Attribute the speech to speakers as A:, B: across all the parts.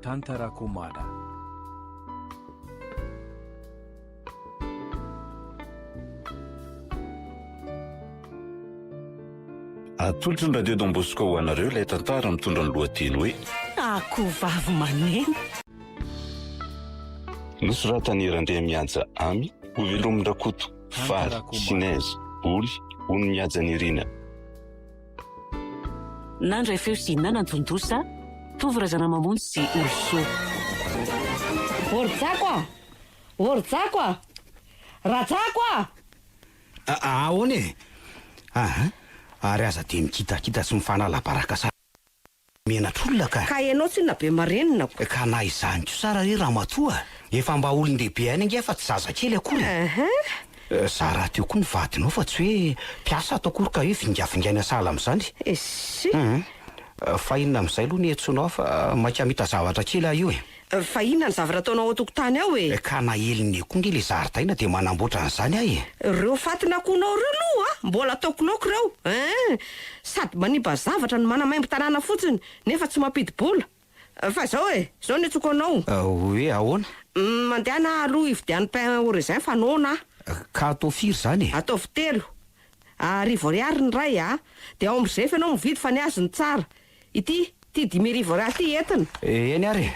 A: tantarako mada.
B: Atolotry ny radio Don Bosco ho anareo ilay tantara mitondra ny lohateny hoe
C: akoho vavy maneno.
B: Nosoratany Irandrea Mianja Amy ho velomin-drakoto vary Chinese oly ho ny mihaja ny Irina.
C: Nandray feo sinina nantondrosa tovy razana mamonjy sy orso.
D: Ortsako a ratsako a
E: ahoana e ary aza dia mikitakita sy mifanala-baraka sa menatr'olona ka
D: ianao tsy na be marenina
E: ka na izany ko sara re raha matoa efa mba olon-dehibe any ange fa tsy zazakely akory zara teo koa ny vadinao fa tsy hoe mpiasa ato akory ka hoe vingavingaina sala amin'izany fa inona amin'izay aloha ny etsonao fa maika mita zavatra kely ah io
D: fa inona ny zavatra ataonao ao-tokotany ao
E: ka na eliny koa nge le zaridaina dia manamboatra an'izany ahy
D: reo fatina akohnao reo aloha mbola ataoko laoko reo sady manimba zavatra no manamaimbo tanàna fotsiny nefa tsy mampidi-bola fa zao zao ny atsoko anao
E: hoe ahoana
D: mandehana aloha ividian'ny pain au raisin fa nona
E: ka atao firy zany
D: ataovy telo 1000 ny ray dia ao amin'izay fa anao mividy fa ny azy ny tsara ity 5,000 ty entina
E: eny ary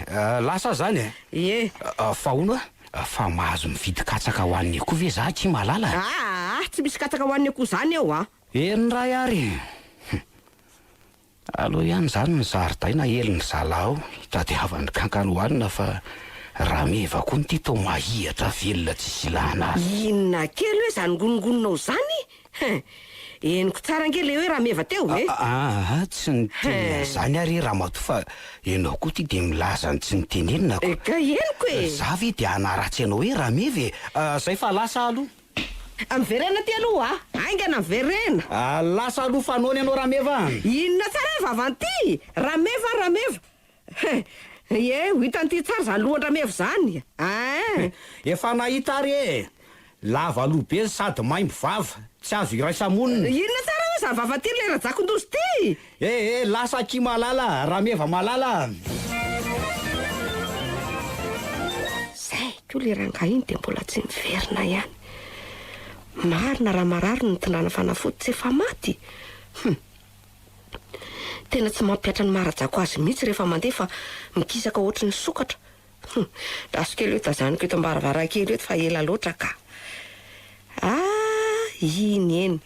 E: lasa zany fa ono fa mahazo mividy katsaka ho an'ny akoho ve za tsy malala
D: tsy misy katsaka ho an'ny akoho zany eo
E: eny ray ary aloha ihany zany ny zaridaina eliny zalao hitadiavany kankany hoanina fa raha meva koa ny ty tao mahihatra velona tsy silana azy
D: inona kely hoe zany gonongononao zany eniko tsara nge le hoe raha meva teo
E: tsy ny teny zany ary raha mato fa ianao koa ty dia milaza ny tsy ny tenenina
D: ka eniko
E: za ve dia anaratsy ianao hoe raha meva zay fa lasa aloha
D: miverena ty aloha aingana miverena
E: lasa aloha fanao ny ianao raha meva
D: inona tsara e vavanty raha meva hitan'ity tsara zany lohan-draha meva zany
E: efa nahita ary lava aloha be sady maimbo vava tsy azo iraisamonina
D: inona tsara hoe za vavanty le raha-jakon-dozy ty
E: lasa ki malala raha meva malala
D: zay ko le ranga iny dia mbola tsy miverina ihany marina raha marary ny tinana fanafody tsy efa maty tena tsy mampiatra ny marajako azy mihitsy rehefa mandeha fa mikisaka ohatry ny sokatra raso kely hoe tazaniko eto ambaravaran-kely eto fa ela loatra ka iny eny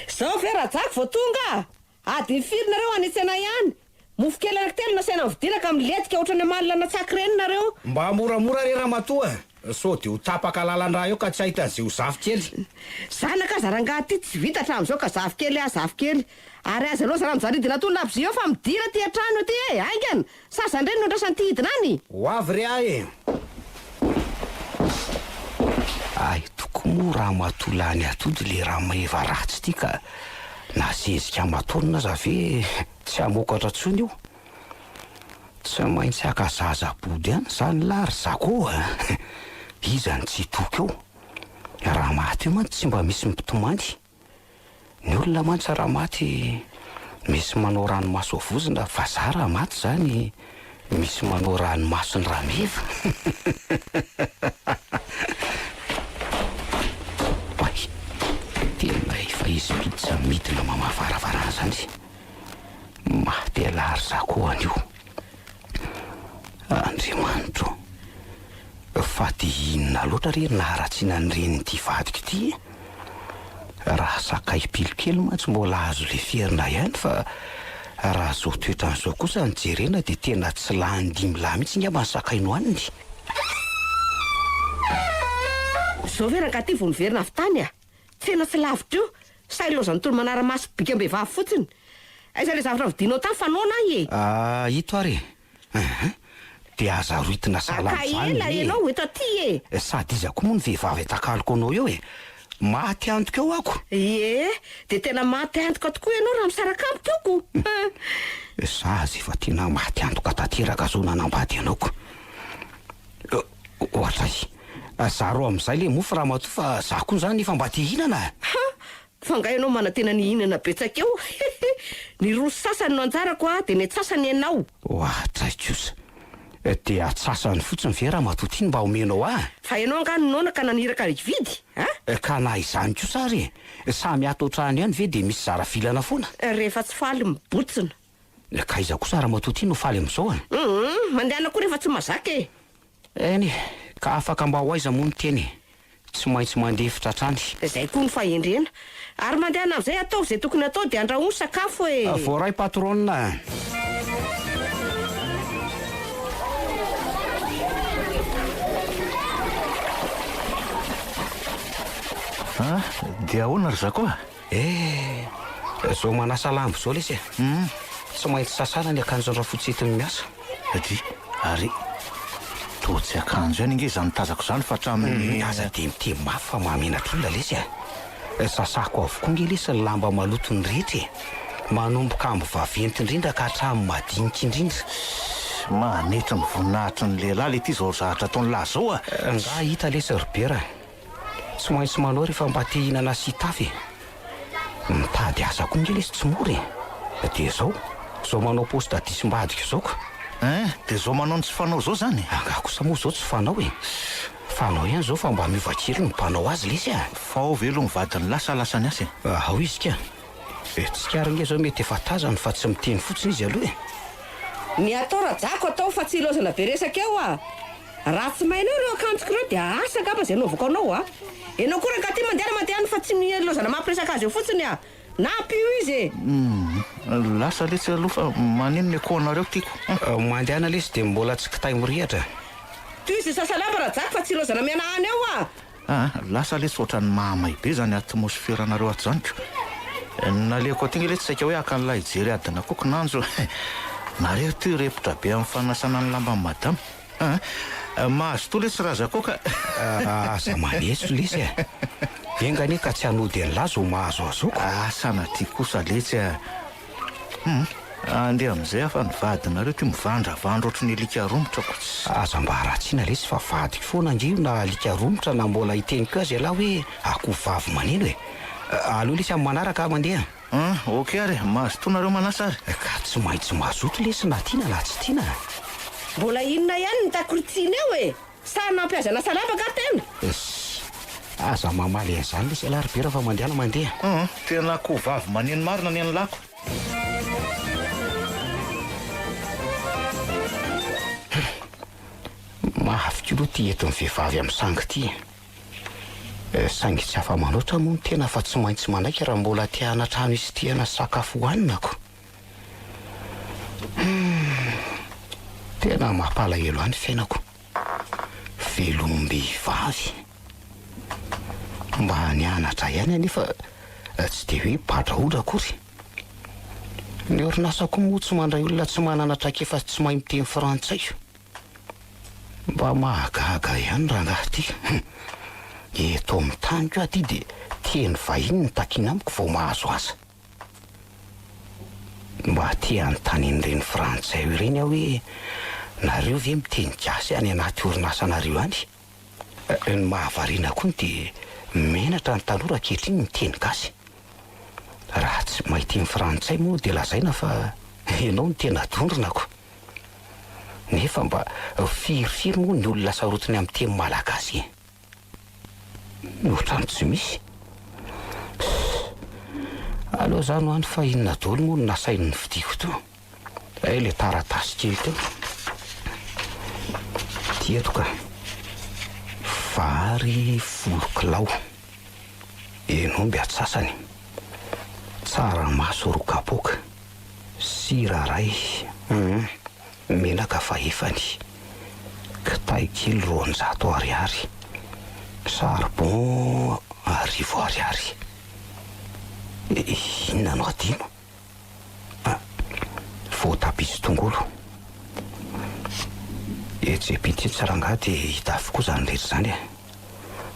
D: zao ve rajako vao tonga ady firinareo anetsana ihany mofo kely anankitelo nasaina mividinaka miletika ohatra ny amalina natsaky reny nareo
E: mba moramora re raha matoa so dia ho tapaka lalan-draha eo ka tsy ahitan'izay ho zavy kely
D: zanaka zaranga ty tsy vita hatramin'izao ka zavy kely zavy kely ary aza aloha zara mijaridina tolona aby zy eo fa midira ty atrano ty aingana sasany reny no andrasany ty hidina any
E: ho avy re ay toko moa raha matolany atody le raha maeva ratsy ty ka nasezika matonina za ve tsy amokatra tsony io tsy maintsy akazazabody any zany lary zakoa izany tsy toky eo raha maty io mantsy tsy mba misy mpitomany ny olona mantsy raha maty misy manao ranomaso avozina fa za raha maty zany misy manao ranomaso ny raha meva tena efa izy pizza midina mamavaravara zany maty alary zakoa an'io Andriamanitro fa dia inona loatra re naharatsiana ny reniny vadiko ity raha sakay pilikely mantsy mbola azo le ferina ihany fa raha zao toetran'izao kosa ny jerena dia tena tsy lany 5 mihitsy ngamba ny sakay nohaniny
D: zao ve ranga ty voniverina avy tany tena tsy lavitra io sailozany tolo manara-maso bikam-behivavy fotsiny aiza le zavatra vidinao tany fanona
E: ito ary dia aza roitina
D: salaela ianao eto aty
E: sady iza koa moa ny vehivavy atakaloko anao eo maty antoko eo ako
D: dia tena maty antoka tokoa ianao raha misaraka amiko eoko
E: zazy efa tena maty antoka tanteraka zao nanambady ianaoko ohatra za ro amin'izay le mofo raha matoa fa za koa zany efa mba te hihinana
D: fa nga ianao mana tena ny hinana betsaka eo ny roso sasany no anjarako dia ny sasany ianao
E: ohatra kosa dia atsasany fotsiny ve raha matotiany mba omenao
D: fa ianao anganonona ka naniraka vidy
E: ka na izany ko sary samy ato trano ihany ve dia misy zara filana foana
D: rehefa tsy faly mibotsina
E: ka iza kosa raha matotiany no faly amin'izao
D: mandehana koa rehefa tsy mazaka
E: eny ka afaka mba ho aiza moa ny teny tsy maintsy mandefitra trany
D: izay koa ny fahendrena ary mandehana amin'izay atao izay tokony atao dia andrahoiny sakafo
E: voaray patronina
A: dia ahoana ry zakoa
E: zao manasa lambo zao lesy tsy maintsy sasana ny akanjo raha fotsitiny miasa
A: ary to tsy akanjo ihany inge izany tazako izany fa hatramin'ny
E: aza dia miteny mafy fa mahamenatr'olona lesy sasako avokoa nge lesy ny lamba malotony rehetra manomboka ambo vaventy indrindra ka hatramin'ny madinika indrindra
A: manetra ny voninahitra ny lehilahy le ty zao zahatra ataony lahy zao
E: nga hita lesy ribera tsy maintsy manao rehefa mba te hinana sitafy mitady asa koa nge lesy tsy mory dia zao manao posta disim-badika zao ko
A: dia zao manao ny tsy fanao zao zany
E: anga kosa moa zao tsy fanao fanao ihany zao fa mba mivakely ny mpanao azy lesy
A: fa ao velo mivadiny lasany asy
E: ao izy ka tsikary nge zao mety efa tazany fa tsy miteny fotsiny izy aloha
D: ny atao rajako atao fa tsy ilozana be resaka eo raha tsy mainao ireo akanjoko ireo dia asa ngamba zay naovako anao ianao koa raha ty mandehany fa tsy milozana mampiresaka azy eo fotsiny napio izy
A: lasa letsy aloha fa manino ny akoanareo tiako
E: mandehana lesy dia mbola tsy kitay mirehatra
D: toy izy sasalamba rajako fa tsy ilozana mianahany eo
A: lasa letsy ohatrany mahamay be zany atmosferanareo ato zany ko naleko aty nge le tsy saika hoe akan'lahy ijery adina kokonanjo nareo ty repotra be amin'ny fanasana ny lamba ny madama mahazo to lesy raha zakoka
E: aza maneso lesy engane ka tsy hanody an'lahy zo mahazo azoko
A: sana ty kosa letsy andeha amin'izay afa nivadinareo ty mivandravandra ohatry ny alika romotrako
E: aza mba haratsiana lesy fa vadiko foana angio na alika romotra na mbola hiteniko azy lahy hoe akoho vavy maneno aloha lesy amin'ny manaraka mandeha
A: ok ary mahazo to nareo manasary
E: ka tsy maintsy mazoto lesy na tiana na tsy tiana
D: mbola inona ihany ny takoritsina eo sa nampiazana salabaka tena
E: aza mamaly an'izany lesy alahy ribera fa mandehala mandeha
A: tena akoho vavy maneno marina ny an'lako
E: mahaviko aloha ty eton'ny vehivavy amin'ny sangy ty saingy tsy afa manoatra moa ny tena fa tsy maintsy manaiky raha mbola tiana trano izy tiana sakafo hohaninako tena mampalahelo any fiainako velom-behivavy mba nianatra ihany anefa tsy dia hoe badraora akory ny orinasako moa tsy mandray olona tsy mananatra efa tsy mahay miteny frantsay mba mahagaga ihany raha ngaty eto amin'ny tany ko aty dia teny vahiny ny takina amiko vao mahazo aza mba te anontany n'ireny frantsay ireny aho hoe nareo ve miteny gasy any anaty orinasanareo any ny mahavariana koa dia menatra ny tanora kehitriny miteny gasy raha tsy mahay teny frantsay moa dia lazaina fa ianao ny tena dondronako nefa mba firifiry moa ny olona sarotiny amin'ny teny malagasy ohatrany tsy misy aloha zany ho any fa inona daholo moa no nasainy ny vidiko to le taratasy kely teo tietoka vary volokilao enomby atsasany tsaramaso roa kapoka sira ray menaka fahefany kitay kely 200 ariary charbon 1000 ariary inona no adino voatabia sy tongolo etsepity tsara nga dia hita avokoa zany rehetra zany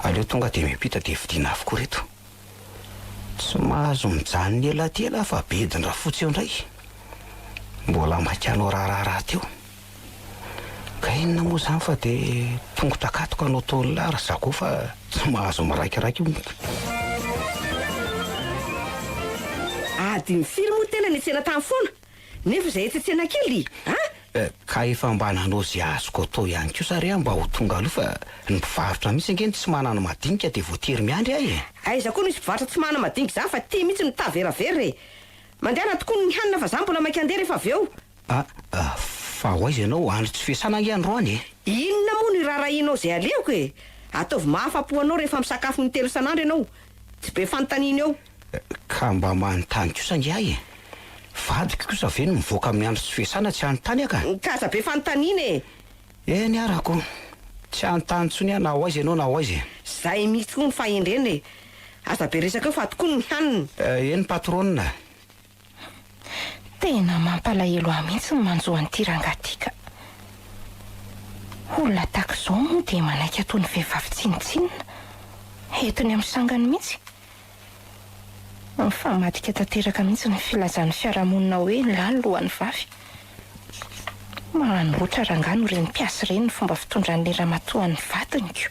E: aleo tonga dia mipita dia vidiana avokoa reto tsy mahazo mijanony ny ela ty ela fa bediny raha fotsy eo indray mbola makanao raharaharaha teo ka inona moa zany fa dia tongotra katoka anao taolona ary zako fa tsy mahazo miraikiraiky io
D: ady ny firy moa tena ny tsena tany foana nefa izay etsetsena kely
E: Ka efa mba nanao zay azoko atao ihany koa sary mba ho tonga aloha fa ny mpivarotra mihitsy angeny tsy manana madinika dia voatery miandry ahy
D: aiza koa misy mpivarotra tsy manana madinika zany fa tia mihitsy mitaveravery mandehana tokoa ny hanina fa zany mbola mainka andeha rehefa avy eo.
E: Fa ho aiza ianao andro tsy fiasana androany
D: inona moa ny rarahinao zay aleoko ataovy mahafapo anao rehefa misakafo ny 3 isan'andro ianao tsy be fanontaniana eo.
E: Ka mba manontany kosa nge ahy vadiko kosa ve no mivoaka amin'ny andro tsy fiasana tsy anontany aka
D: kaza be fanontaniana
E: ny arako tsy anontany tsony na ho aiza ianao na ho aiza
D: zay mihitsy koa ny fahendreny aza be resaka eo fa tokoa ny hanina
E: eny patronina
F: tena mampalahelo ahy mihitsy ny manjoa an'ity rangatika. Olona tahaka izao moa dia manaiky ataony vehivavy tsinitsinina entiny amin'ny sangany mihitsy. Mifamadika tanteraka mihitsy ny filazan'ny fiarahamonina hoe lany lohan'ny vavy. Manoloatra rangano ireny mpiasa ireny ny fomba fitondran'ny ramatoan'ny vatiny ko.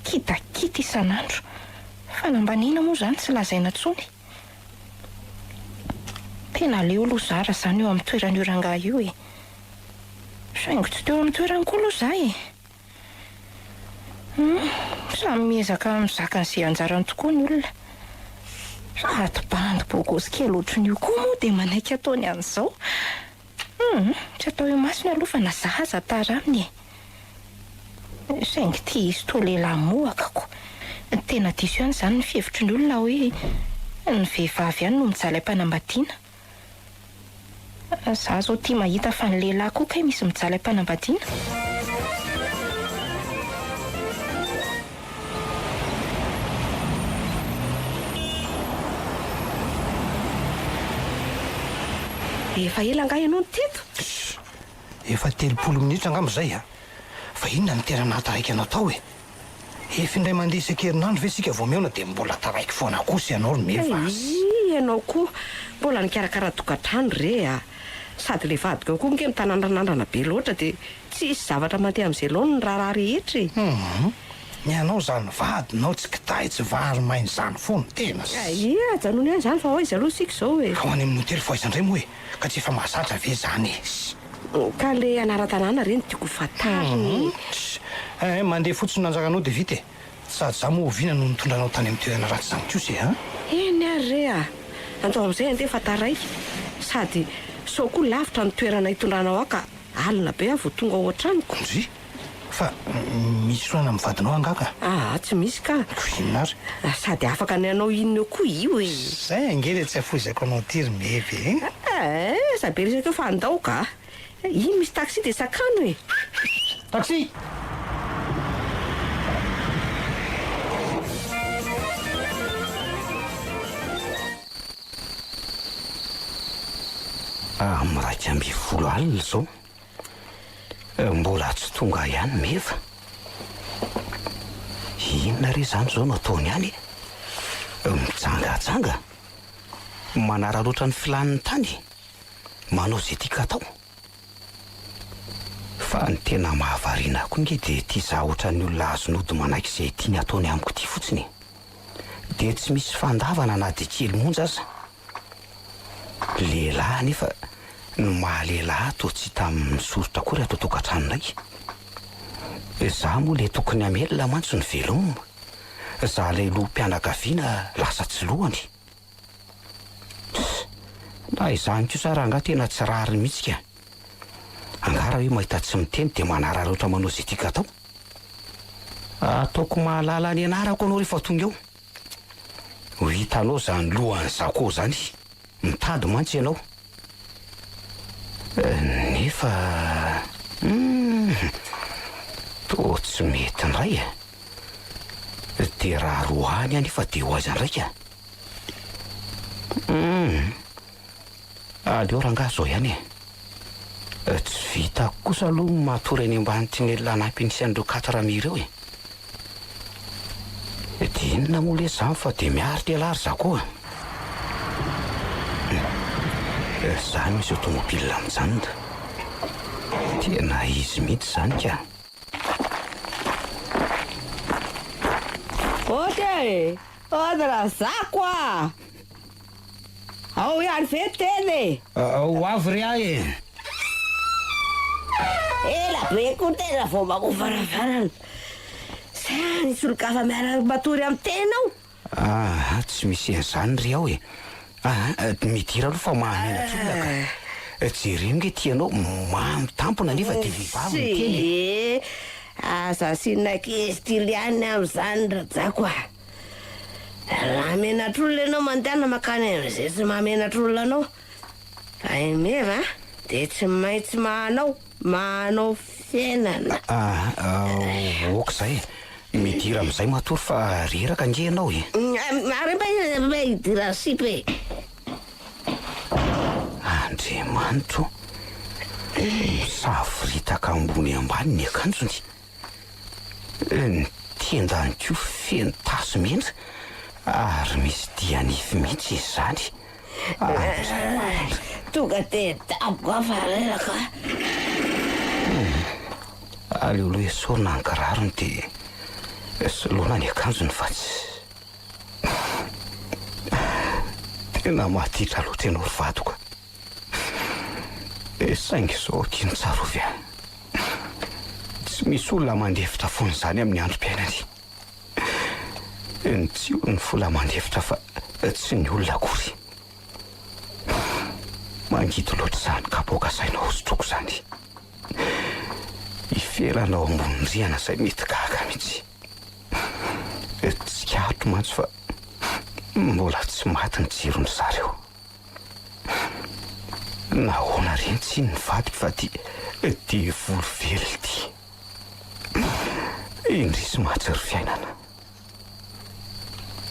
F: Kitakita isan'andro. Fanambaniana moa zany tsy lazaina tsony. Tena leo aloha zara zany eo amin'ny toeran'io rangaha io saingo tsy teo amin'ny toerany koa aloha zay samy miezaka mizaka an'izay anjarany tokoa ny olona. Raty bandy bogosy kely ohatran'io koa moa dia manaiky ataony an'izao. Tsy atao io masony aloha fa nazahaza tara aminy saingy tia izy toa lehilahy mohakako. Tena diso ihany zany ny fihevitry ny olona hoe ny vehivavy ihany no mijaly am-panambadiana. Za zao tia mahita fa ny lehilahy koa kay misy mijaly am-panambadiana.
D: Efa ela nga ianao ny teto
G: efa 30 minitra angamba zay fa inona ny tena nataraiky anao tao efa indray mandeha isan-kerinandro ve sika vao meona dia mbola taraiky foana kosa ianao ry mevasy
D: ianao koa mbola nikarakara tokantrano re sady le vadika koa nke mitanandranandrana be loatra dia tsisy zavatra mandeha amin'izay loany ny raharaha rehetra
G: ny anao zany vadinao tsy kitay tsy vary mainy zany foana tena
D: janony ihany zany fa ho aiza aloha sika izao
G: ao any amin'ny hotely fo aizandray moa ka tsy efa mahazatra ve zany
D: ka le anara-tanàna reny tiako fatariny
G: mandeha fotsiny nanjakanao dia vita sady za moa oviana no nitondranao tany amin'ny toerana ratsy zany kosa
D: eny ary re andao amin'izay andeha fataray sady sao koa lavitra ny toerana hitondranao aka alina be avo tonga ao an-tranoko
G: fa misy soana mivadinao angaka
D: tsy misy ka
G: inona ary
D: sady afaka ny anao inona eo koa io
G: zay angely tsy afoizako anao tiry mevy
D: zabe resaka eo fa andao ka iny misy taxi dia sakano
G: taxi
E: miraika amby 10 alina zao mbola tsy tonga ihany meva inona re zany zao nataony ihany mitsangatsanga manara loatra ny filaniny tany manao zay tiaka atao fa ny tena mahavariana koa nge dia tia za ohatran'ny olona azonody manaiky izay tiany ataony amiko ity fotsiny dia tsy misy fandavana na dia kely monja aza lehilahy nefa ny mahalehilahy toa tsy hita misorotra kory atao tokantrano indray za moa le tokony amelona mantsy ny veloma za lay loha-mpianakaviana lasa tsy lohany na izany kosa raha nga tena tsy rary mihitsy ka angara hoe mahita tsy miteny dia manara loatra manao zay tiaka atao ataoko mahalala ny anarako anao rehefa tonga eo ho hitanao zany lohany zako zany mitady mantsy ianao nefa to tsy mety ndray dia raha roany anefa dia ho aza ndraika aleo rangaha zao ihany tsy vita kosa aloha mahatory any ambany ty ny lanampy nisan'ireo 4 mira eo dia inona moa le zany fa dia miaritra alary za koa zany misy automobile mijanona tena izy mihitsy zany ka
D: raha zako ao ihany ve teny
E: ho avy ry ahy
D: Ela be koa tena vao makovaravarana. Sa nisy olo-kafa miara-matory amin'ny tenao.
E: Tsy misy an'izany ry aho e. Midira aloha fa mahamenatsolona ka jereny nge tianao mamitampona nefa dia vehivavy ny teny.
D: Aza sinak'izy tiliany amin'izany rajako a. Raha menatr'olona ianao mandehana makany amin'izay tsy mahamenatr'olona anao. Fa meva dia tsy maintsy manao fiainana.
E: Oka izay midira amin'izay matory fa reraka nge ianao e.
D: Ary mba hidira sipy e.
E: Andriamanitro, misafiritaka ambony ambany ny akanjony. Ny tendany koa feno tasy mena ary misy dianify mihitsy izy zany.
D: Tonga dia daboka fa reraka.
E: Aleoloha esorina ny kirarony dia soloina ny akanjony fa tsy tena mahatitra loatra ianao ry vadoka. Saingy izao tiany tsarovy ahy. Tsy misy olona mandefitra foana izany amin'ny androm-piainany. Tsy olona fola mandefitra fa tsy ny olona akory. Mangidy loatra izany kapoaka sainao hosotroko izany. Ifelanao ambony rihana izay mety gaga mihitsy. Tsy kato mantsy fa mbola tsy maty ny jiron'ny zareo. Nahoana reny tsy ny vadiko fa dia volo vely ty. Indrisy mahatsiry fiainana.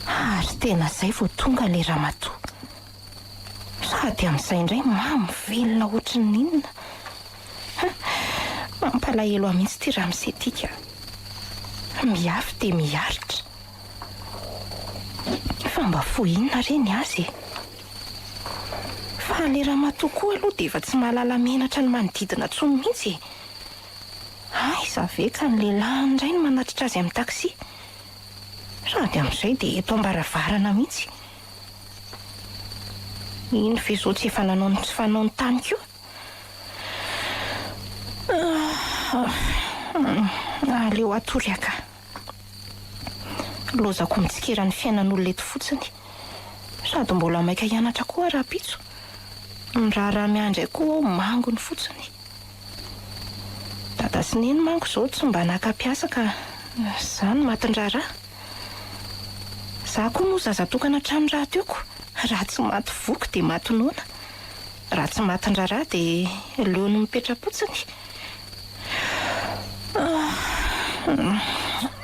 F: Ary tena izay vao tonga ilay ramatoa. Sady amin'izay indray mamy velona ohatry ny inona. Mampalahelo ahy mihitsy ty ramose tika. Miafy dia miaritra. Fa mba fohinona reny azy. Fa ilay ramatoa koa aloha dia efa tsy mahalala menatra ny manodidina intsony mihitsy. Iza ve ka ny lehilahy indray no manatritra azy amin'ny taksi. Sady amin'izay dia eto ambaravarana mihitsy. Iny ve izao tsy efa nanao ny tsy fanao ny tany koa. Aleo atory aka. Lozako mitsikera ny fiainan'olona eto fotsiny. Sady mbola maika hianatra koa raha-pitso. Raha miandray koa ao mango ny fotsiny. Dada sy neny mango izao tsy mba naka-piasa ka izany matin-draharaha. Za koa moa zazatokana hatrany raha teoko. Raha tsy maty voky dia maty noana. Raha tsy matin-draharaha dia leony mipetra-potsiny.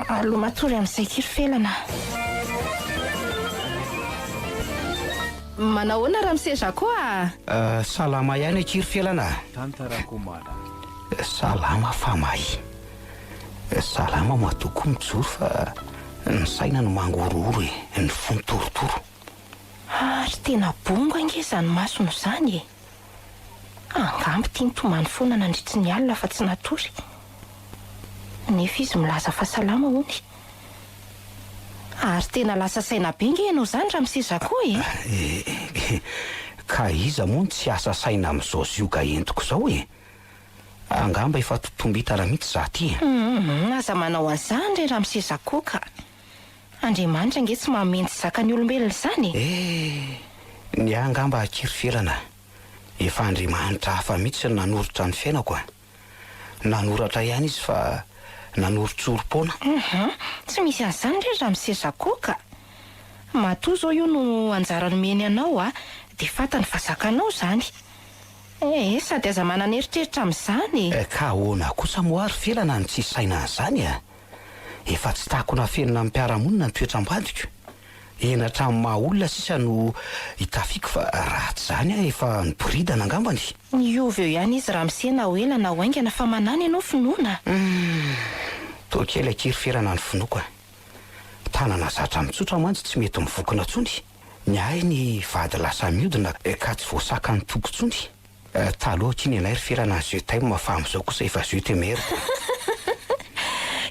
F: Aloha matory amin'izay kirifelana. Manahoana ramose koa?
E: Salama ihany kirifelana. Salama fa mahy. Salama matoko mijoro fa ny saina no mangororo e, ny fony torotoro.
F: Ary tena bongo ange izany masono izany e. Angamby tia nitomany foana nandritry ny alina fa tsy natory. Nefa izy milaza fa salama hony. Ary tena lasa saina be nge ianao izany ramose koa e.
E: Ka iza moa tsy asa saina amin'izao zioga entiko izao e. Angamba efa totombitana mihitsy za ty.
F: Aza manao an'izany re ramose koa ka. Andriamanitra nge tsy mahamentsy zakany olombelona izany
E: e. Ny angamba kirifelana. Efa Andriamanitra hafa mihitsy nanorotra ny fiainako. Nanoratra ihany izy fa nanorotsoro-poana.
F: Tsy misy an'izany re ramose koa ka. Matoa zao io no anjara nomeny anao dia fantany fa zakanao izany. Sady aza manana eritreritra amin'izany.
E: Ka ahoana kosa moa ary felana ny tsy saina an'izany efa tsy takona fenina amin'ny mpiara-monina ny toetram-badiko. Enatra amin'ny maha olona sisa no hitafiako fa raha tsy izany efa niboridana angambany.
F: Iovy eo ihany izy ramose na ho ela na ho aingana fa manana ianao finoana.
E: Toa kely kirifelana ny finoako. Tanana zatra mitsotra mantsy tsy mety mivokona tsony. Ny ahy ny vady lasa miodina ka tsy voasaka ny toko tsony. Taloha kiny anay ry felana zio taima fa amin'izao kosa efa zio temer.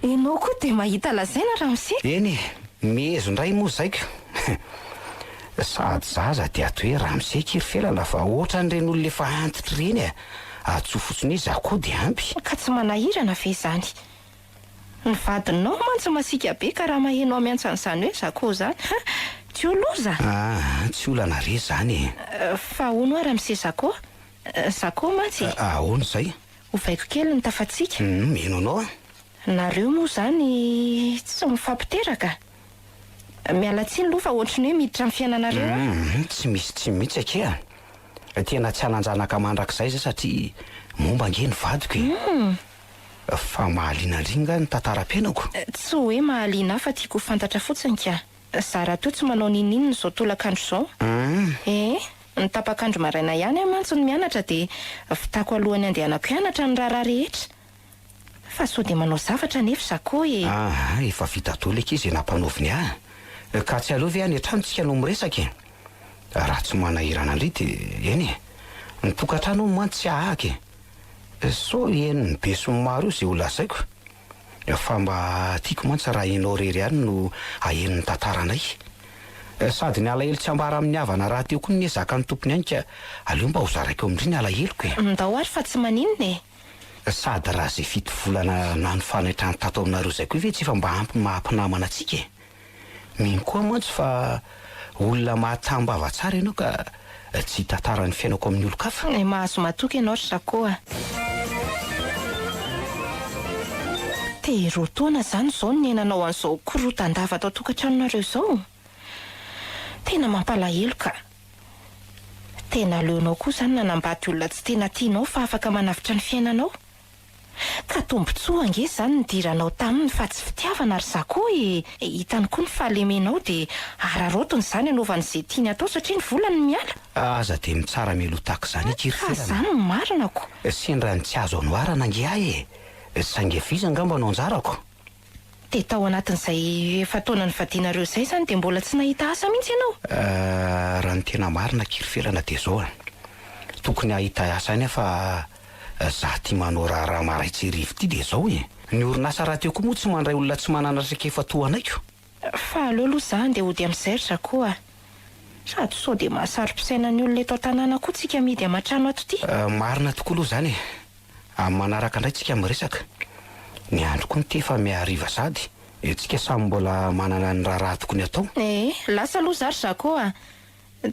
F: Ianao koa dia mahita lazaina ramose.
E: Eny mezo indray moa zaiko. Sady zaza dia ato hoe ramose kirifelana fa ohatran'ireny olona efa antitra ireny atsoa fotsiny hoe zako dia ampy.
F: Ka tsy manahirana ve izany? Ny vadinao mantsy masika be ka raha mahenao miantsan'izany hoe zako zany. Tsy oloza.
E: Tsy olana re zany.
F: Fa hono ary amin'se zako? Zako mantsy.
E: Ahoana izay?
F: Hovaiko kely ny tafatsika.
E: Mino anao a.
F: Nareo moa zany tsy mifampiteraka. Miala tsiny aloha fa ohatrany hoe miditra amin'ny fiainanareo.
E: Tsy misy mihitsy ake a. Tena tsy hananjanaka mandrakizay zay satria momba nge ny vadiko e. Fa mahaliana indringa ny tantaram-piainako.
F: Tsy hoe mahaliana fa tiako fantatra fotsiny ka. Zara to tsy manao ninino zao tolakandro zao. Ny tapakandro maraina ihany mantsy ny mianatra dia vitako alohany andehanako hianatra ny raharaha rehetra. Fa sao dia manao zavatra nefa zako e.
E: Efa vita daholo izy nampanaoviny ka tsy aleo ve any an-tranontsika no miresaka e. Raha tsy manahirana indray dia eny e, ny tokantrano mantsy tsy ahaka e. So eny ny be sy ny maro io izay ho lazaiko. Fa mba tiako mantsy raha ianao rery ihany no ahen'ny tantaranay. Sady ny alahelo tsy ambara amin'ny havana raha teo koa ny zaka ny tompony ihany ka aleo mba ho zaraiko amin'indry ny alaheloko e.
F: Ndao ary fa tsy maninona e.
E: Sady raha izay fito volana na ny fanatrany tato aminareo izay koa ve tsy efa mba ampy mahampinamana antsika e. Mino koa mantsy fa olona mahatambava tsara ianao ka tsy tantarany fiainako amin'ny olo-kafa.
F: Mahazo matoky ianao ry zako a. Te roa taona zany zao ny nenanao an'izao korotan-dava tao tokantranonareo izao. Tena mampalahelo ka. Tena aleonao koa zany nanambady olona tsy tena tianao fa afaka manavitra ny fiainanao. Ka tombotsoa ange zany nidiranao taminy fa tsy fitiavana ry zako e. Hitany koa ny fahalemenao dia ararotiny zany anaovan'izay tiany atao satria ny volany miala.
E: Aza dia mitsara melotaka izany ikiry
F: Fa zany ny marinako.
E: Sendra ny tsy azo anoarana ange ahy e. Saingy viza angamba no anjarako.
F: Dia tao anatin'izay efa taona nivadianareo izay zany dia mbola tsy nahita asa mihitsy ianao.
E: Raha ny tena marina kirifelana dia zao tokony ahita asa any fa za tia manao raha maraitsy rivo ity dia zao e. Ny orinasa raha teo koa moa tsy mandray olona tsy mananasika efa toanaiko.
F: Fa aleo aloha za andeha hody amin'izay ry zako a. Sady sao dia mahasaro-pisainan'ny olona eto an-tanàna koa tsika midy aman-trano ato ity.
E: Marina tokoa aloha zany e. Amin'ny manaraka indray tsika miresaka. Ny andro koa ny tefa mihariva sady tsika samy mbola manana ny raha tokony atao.
F: Lasa aloha za ry zako a.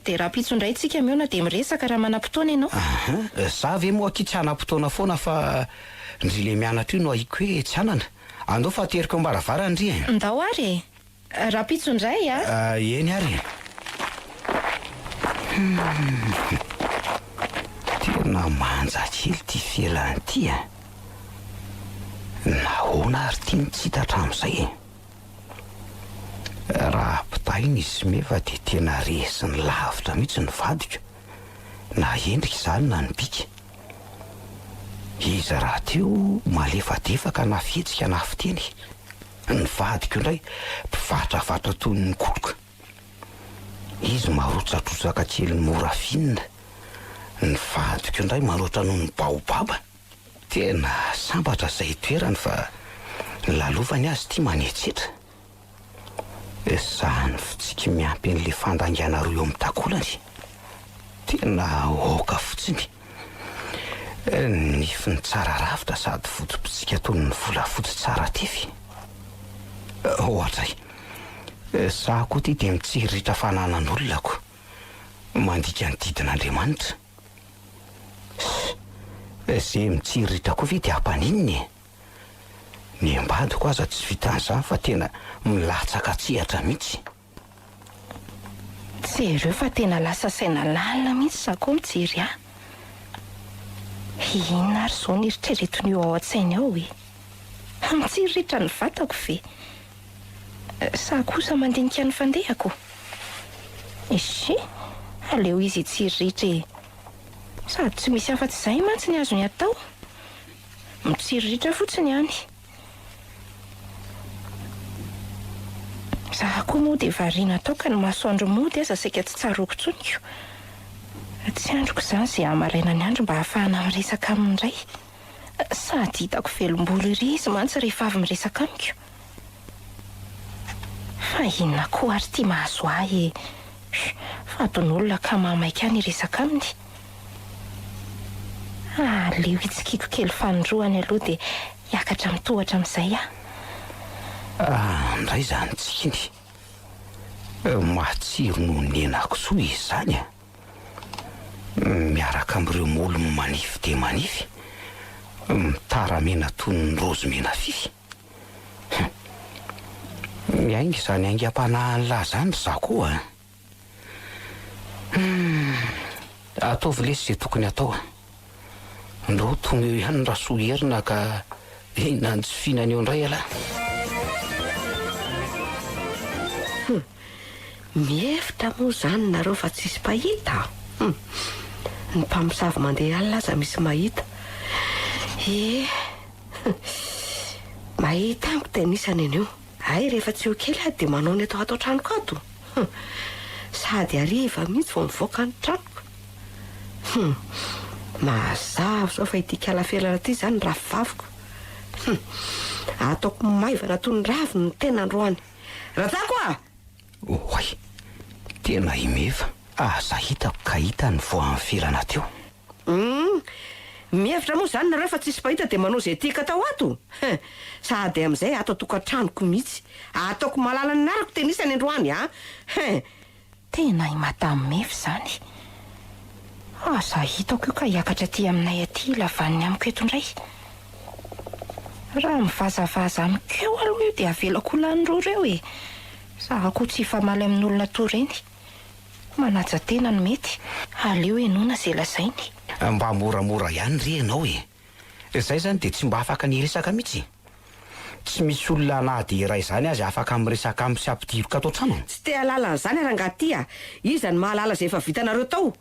F: Dia raha pitso indray tsika miona dia miresaka raha manam-potoana ianao.
E: Za ve moa aky tsy hanam-potoana foana fa ndry le mianatra io no haiko hoe tsy hanana. Andao fa teriko ambaravara ndry e.
F: Ndao ary e. Raha pitso indray a.
E: Eny ary. Tena manja kely ty fialany ty a. Nahoana ary tiany tsy hita hatramin'izay e. Raha pitainy izy mefa dia tena resiny lavitra mihitsy ny vadiko. Na endrika izany na ny bika. Izy raha teo malefadefaka na fihetsika na fiteny. Ny vadiko indray mpivatravatra toy ny koloka. Izy marotsatrotsaka kely mora finina. Ny vadiko indray maroatra noho ny baobaba. Tena sambatra izay toerany fa lalovany azy tia manetsetra. Zany fitsika miampy an'le fandangana roa eo amin'ny takolany. Tena oka fotsiny. Nifiny tsara rafitra sady fotopitsika toy ny volafotsy tsara tefy. Ohatra za koa ty dia mitsiriritra fananan'olonako mandika ny didin'Andriamanitra. Izay mitsiriritra koa ve dia hampanininy e. Ny ambadiko aza tsy vitan'izany fa tena milatsaka tsihatra mihitsy.
F: Tsy ireo fa tena lasa saina lalina mihitsy zako mijery ahy. Inona ary izao ny eritreretiny eo ao an-tsainy ao e. Mitsiriritra ny vatako ve. Sa kosa mandinika ny fandehako. Isy, aleo izy hitsiriritra e. Sady tsy misy afa-tsy izay mantsy ny azony atao. Mitsiriritra fotsiny ihany. Za koa moa dia variana tao ka ny masoandro mody aza saika tsy tsaroko tsoniko. Tsy androko izany izay hamaraina ny andro mba hahafahana miresaka amin'indray. Sady hitako velom-bolo iry izy mantsy rehefa avy miresaka amiko. Fa inona koa ary tia mahazo ahy e. Fa ataon'olona ka mahamaika ny resaka aminy. Leo itsikiko kely fanondroany aloha dia hiakatra mitohatra amin'izay
E: Ndray izany tsikiny matsiro no nenako soa izy izany miaraka amin'ireo molony manify dia manify mitaramena toy ny rozy mena fify miainga izany aingam-panahin'lahy izany za koa ataovy lesy izay tokony atao ndao tonga eo ihany raha soa herina ka nanjifiana eo indray alahy
D: Miefitra moa izany nareo fa tsisy pahita ny mpamosavy mandeha alina aza misy mahita mahita amiko tenisany anio ay rehefa tsy eo kely a dia manao ny atao tranoko ato sady ariva mihitsy vao mivoaka ny tranoko mazava sao fa ity kalafelana ty zany ravivaviko ataoko maivana toy ny raviny ny tena androany ratako
E: oay tena imefa aza hitako ka hita ny voan'ny felana teo
D: mievitra moa izany nareo fa tsisy pahita dia manao izay tiaka atao ato sady amin'izay ato tokantranoko mihitsy ataoko malala ny narako tenisany androany
F: tena imadamy mefy izany aza hitako io ka hiakatra aty aminay aty lavaniny amiko eto indray raha mivazavaza amiko eo aloha io dia avelako lanyreo reo zahako tsy famaly amin'olona toa reny manaja tena ny mety aleo enona izay lazainy
E: mba moramora ihany ry ianao izay zany dia tsy mba afaka niresaka mihitsy tsy misy olona nahady iray izany azy afaka miresaka amin'ny sy ampidiroka atao trano
D: tsy te halala an'izany arangaty iza ny mahalala izay efa vitanareo tao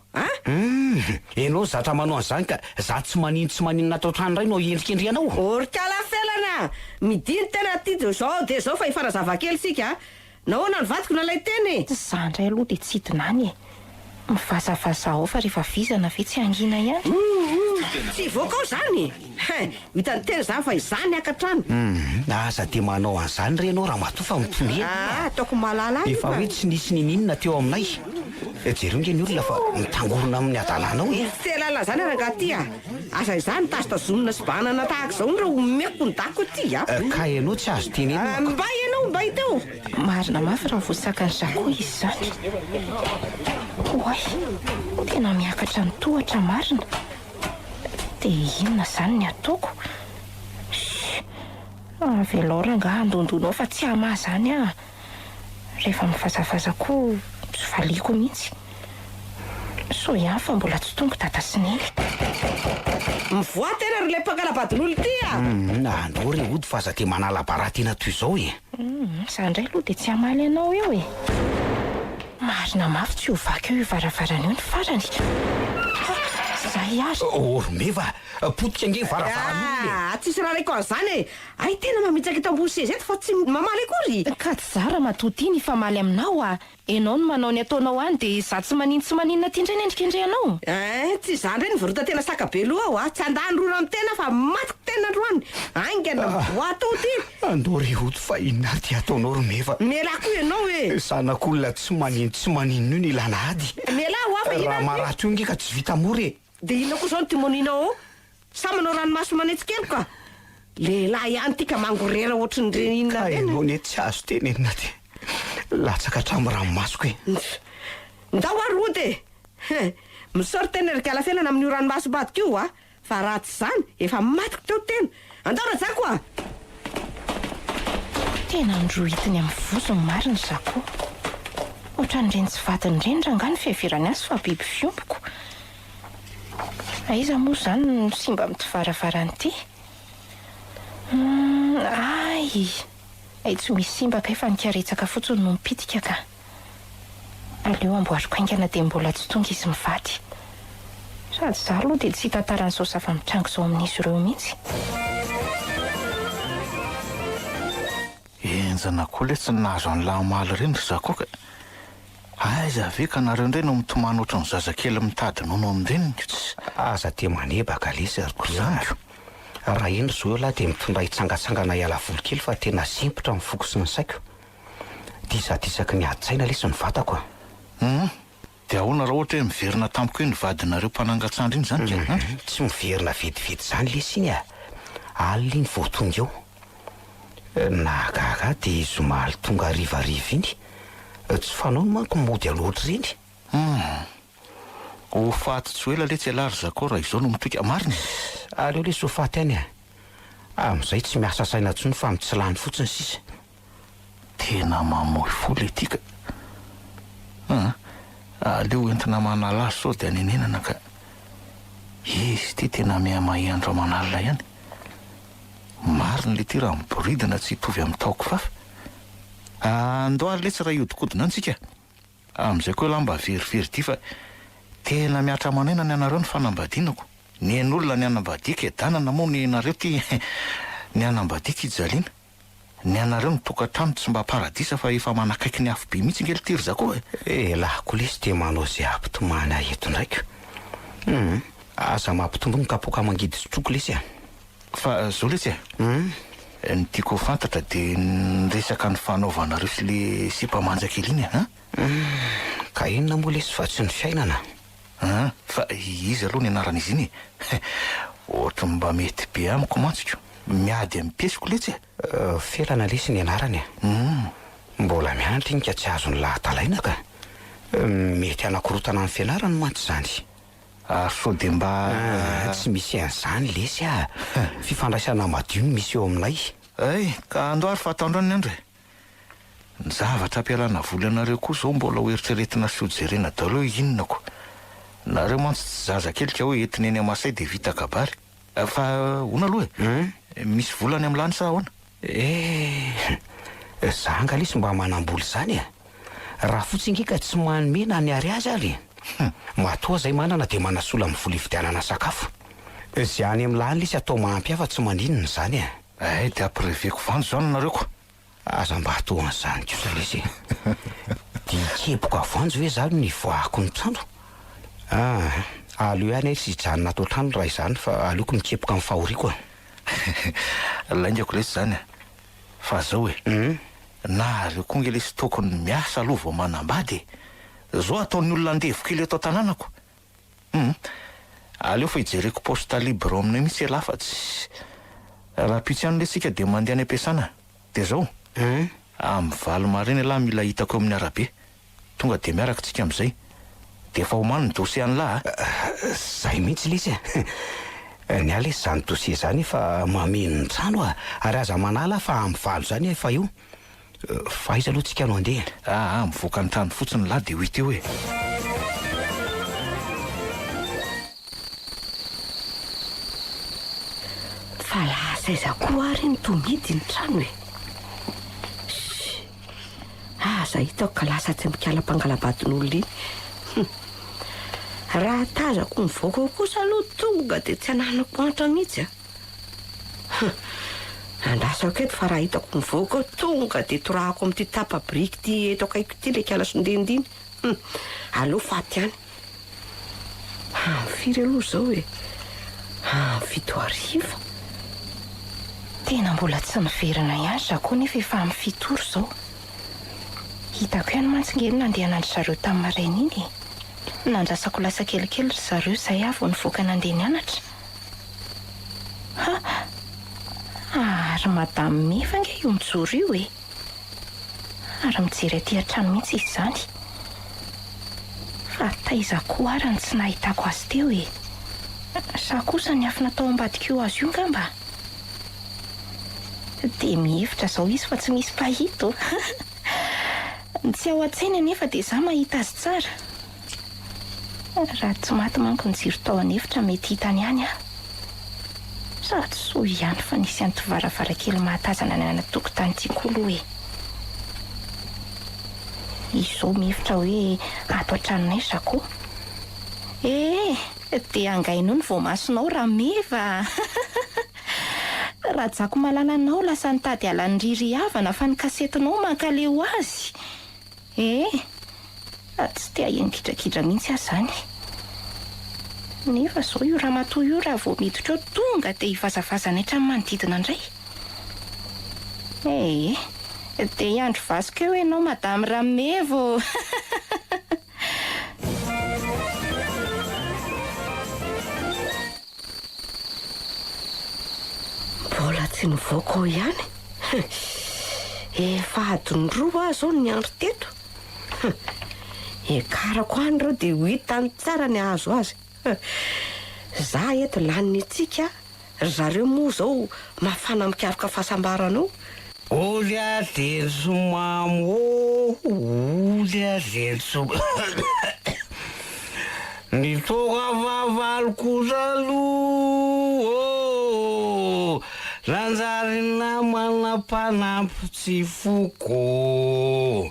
E: ianao zatra manao an'izany ka za tsy maninona atao trano ray no endrikendrianao
D: orikalafelana midiny tena ty zao dia zao fa ifanazava-kely sika nahoana ny vadiko nalay teny
F: zandray aloha dia tsy hidinany mivazavaza ao fa rehefa vizana ve tsy angina ihany
D: tsy voaka ao zany hitany teny zany fa izany akatrano
E: aza dia manao an'izany ry ianao raha matoa fa mitonena
D: ataoko malala
E: efa hoe tsy nisy nininona teo aminay jereo nge ny olona fa mitangorona amin'ny adalanao
D: tsy te lala zany arangaty asa izany tazotazonina sy banana tahaka zao nyreo omeko ny dako ty
E: ka ianao tsy azo tenena
D: mba ianao mba hiteo
F: marina mafy raha voasaka ny zako izy zany oay tena miakatra ny tohatra marina dia inona izany ny ataoko veloranga andondonao fa tsy hama zany rehefa mivazavaza koa tsy valiako mihitsy so ihany fa mbola tsy tonga data sineny
D: mivoa tena ry le mpankalabadin'olo ty
E: andao re ody fa aza dia manala baratena toy izao
F: zandray aloha dia tsy hamaly anao eo marina mafy tsy hovaky eo ivaravarana eo ny farany zay azy
E: meva potika nge varavarana
D: tsisy raha raiko an'izany ay tena mamitsaka tambory sezeto fa tsy mamaly akory
F: ka tsy zara matoty ny famaly aminao enao no manao ny ataonao any dia za tsy maninona ty indray ny endrikendreanao
D: tsy zany reny vorota tena sakabe loha ao tsy andany rona amin'ny tena fa matiko tena androany aingana mivoato ty
E: andao re ody fa inona ty ataonao ro meva
D: mialako ianao
E: zanak'olona tsy maninona io ny ilana ady
D: mialaho afa
E: raha marato io nge ka tsy vita mory
D: dia inona koa zao ny timoninao ao sa manao ranomaso manetsikelo ka lehilahy ihany tika mangorera ohatry ny reninona
E: enao ny tsy azo tenenina ty latsaka hatramin'ny ranomasoko
D: ndao arody misaory tena ry kalafelana amin'io ranomasom-badiko io fa raha tsy zany efa matiko teo tena andao rajako
F: tena androhitiny amin'ny vozony marina zako ohatran'ireny tsy vadiny ireny rangany fiheverany azy fa biby fiompoko aiza moa zany no simba amin'ny tivaravarany ty ay tsy misy simba kay fa nikaretsaka fotsiny no mipitika ka aleo amboariko aingana dia mbola tsy tonga izy mivady sady za aloha dia tsy hitantaran'izao zava-mitrango izao amin'izy ireo mihitsy
A: enjana koa le tsy nahazo an'lahy maly reny ry zako ka aiza ve ka nareo indray no mitomany ohatry ny zazakely mitady nono amin'ireny
E: aza dia manebaka lesy rykozanyo raha endry zao eo lahy dia mitondra hitsangatsangana hiala voly kely fa tena simpotra mifoko sy ny saiko disadisaka ny adi-tsaina lesy ny vatako
A: dia ahoana raha ohatra hoe miverina tamiko hoe ny vadinareo mpanangatsandra iny zany ka?
E: Tsy miverina vetivety zany le siny alina iny vao tonga eo nagaga dia zomaly tonga arivariva iny tsy fanao no manko mody aloatra reny.
A: Ho faty tsy hoela le tsy alary zakao raha izao no mitoika marina.
E: Aleo le sofaty any amin'izay tsy miasa saina ntsony fa mitsilany fotsiny sisa.
A: Tena mamoy fo le tika. Aleo entina manala azy sao dia anenenana ka izy ty tena miha-mahendro manalina ihany. Marina le ty raha miboridina tsy hitovy amin'ny taoko fafa. Andohary le tsy raha iodikodina antsika amin'izay koa lamba verivery ty fa tena miatra manaina ny anareo ny fanambadianako. Ny en'olona ny anambadiaka edanana moa ny nareo ty ny anambadiaka ijaliana. Ny anareo ny tokantrano tsy mba paradisa fa efa manakaiky ny afobe mihitsy ngely tiry zakao
E: lahako lesy dia manao zay ampitomana eto ndraiky. Aza mampitombo ny kapoka mangidy sotroko lesy
A: fa zao lesy ny tiako fantatra dia ny resaka ny fanaovanareo sy le sipamanjakely iny
E: ka inona moa lesy fa tsy ny fiainana.
A: Fa izy aloha ny anaran'izy iny ohatra mba mety be amiko mantsiko miady amin'ny piesiko letsy
E: felana lesy ny anarany mbola mianatra iny ka tsy azony lahatalaina ka mety anakorotana amin'ny fianarany mantsy zany.
A: Sao dia mba
E: tsy misy an'izany lesy fifandraisana madio misy eo aminay.
A: Ka andohary fatandro any andro ny zavatra ampialana voly anareo koa zao mbola ho eritreretina sy ho jerena daholo inonako. Nareo mantsy tsy zazakely ka hoe entiny eny amasay dia vita kabary fa hoana aloha misy volany amin'ny lany sa ahoana?
E: Zanga lesy mba manamboly zany raha fotsiny ngika tsy manomena ny ary azy ary matoa zay manana dia manasola amin'ny vola ividianana sakafo. Zay any amin'ny lany lesy atao mahampy afa tsy maninona zany
A: dia ampireveko vanjo zany nareo koa.
E: Aza mba atao an'izany kosa lesy dia keboka vanjo hoe zany ny voahako ny trano. Aleo ihany sy hijanona atao trano raha izany fa aleoko mikepoka amin'ny fahoriako
A: laingako lesy zany fa zao na reo koa nge lesy tokony miasa aloha vao manambady zao ataon'ny olona andevoko kely atao tanànako. Aleo fa hijereko posta libre aminay mihitsy lafa tsy raha pitsy any lesika dia mandeha any am-piasana dia zao amin'ny valo marina lahy mila hitako amin'ny arabe tonga dia miaraka tsika amin'izay dia efa homany ny dosie anylahy
E: zay mihitsy lesy ny alesy zany dosie zany fa mameno ny trano ary aza manala fa amin'ny valo zany efa io fa izy aloha tsika no andeha
A: mivoaka ny trano fotsiny lahy dia ho hita eo
D: fa lasa iza koa ary ny tomidy ny trano aza hitako ka lasa tsy mikala-pangalabadin'olona iny raha tazako mivoaka kosa aloha tonga dia tsy ananako antra mihitsy andrasako eto fa raha hitako mivoaka tonga dia torahako amin'ity tapa-briky ty eto akaiko ty le kiala sondendiny aleo faty any firy aloha zao fito ariva
F: tena mbola tsy miverina ihany zako nefa efa amin'ny fitoro zao. Hitako ihany mantsingely nandeha nandry zareo tamin'ny maraina iny nandrasako lasa kelikely ry zareo izay avy nivoaka nandeha nianatra. Ary madamy mefa nge io mijoro io ary mijery aty an-trano mihitsy izy zany fa taiza koa ary ny tsy nahitako azy teo sa kosa ny afy natao ambadika eo azy io ngamba dia mihevitra zao izy fa tsy misy pahito tsy ao an-tsena nefa dia za mahita azy tsara raha tsy maty manko ny jiro tao anefitra mety hitany ihany sady soa ihany fa nisy an'ity varavarakely mahatazana ny ana tokotany tiako aloha izao mihevitra hoe ato an-tranonay zako dia angainao ny voamasonao raha meva raha jako malalanao lasa nitady alany riry havana fa ny kasetinao mankaleo azy tsy tia hiangidrakidra mihitsy azy zany nefa zao io raha matoa io raha vao miditra eo tonga dia hivazavazana hatrany manodidina indray dia hiandro vasika eo ianao madamy ramevo
D: Tsy nivoaka ao ihany. Efa adiny 2 aho zao ny andro teto. Ekarako any reo dia ho hitany tsara ny ahazo azy. Za eto laniny tsika, zareo moa zao mafana mikaroka fahasambaranao.
E: Olha dentro mamo, olha dentro. Ny toga vavalo kosa aloha, lanjary namana mpanampy tsy foko.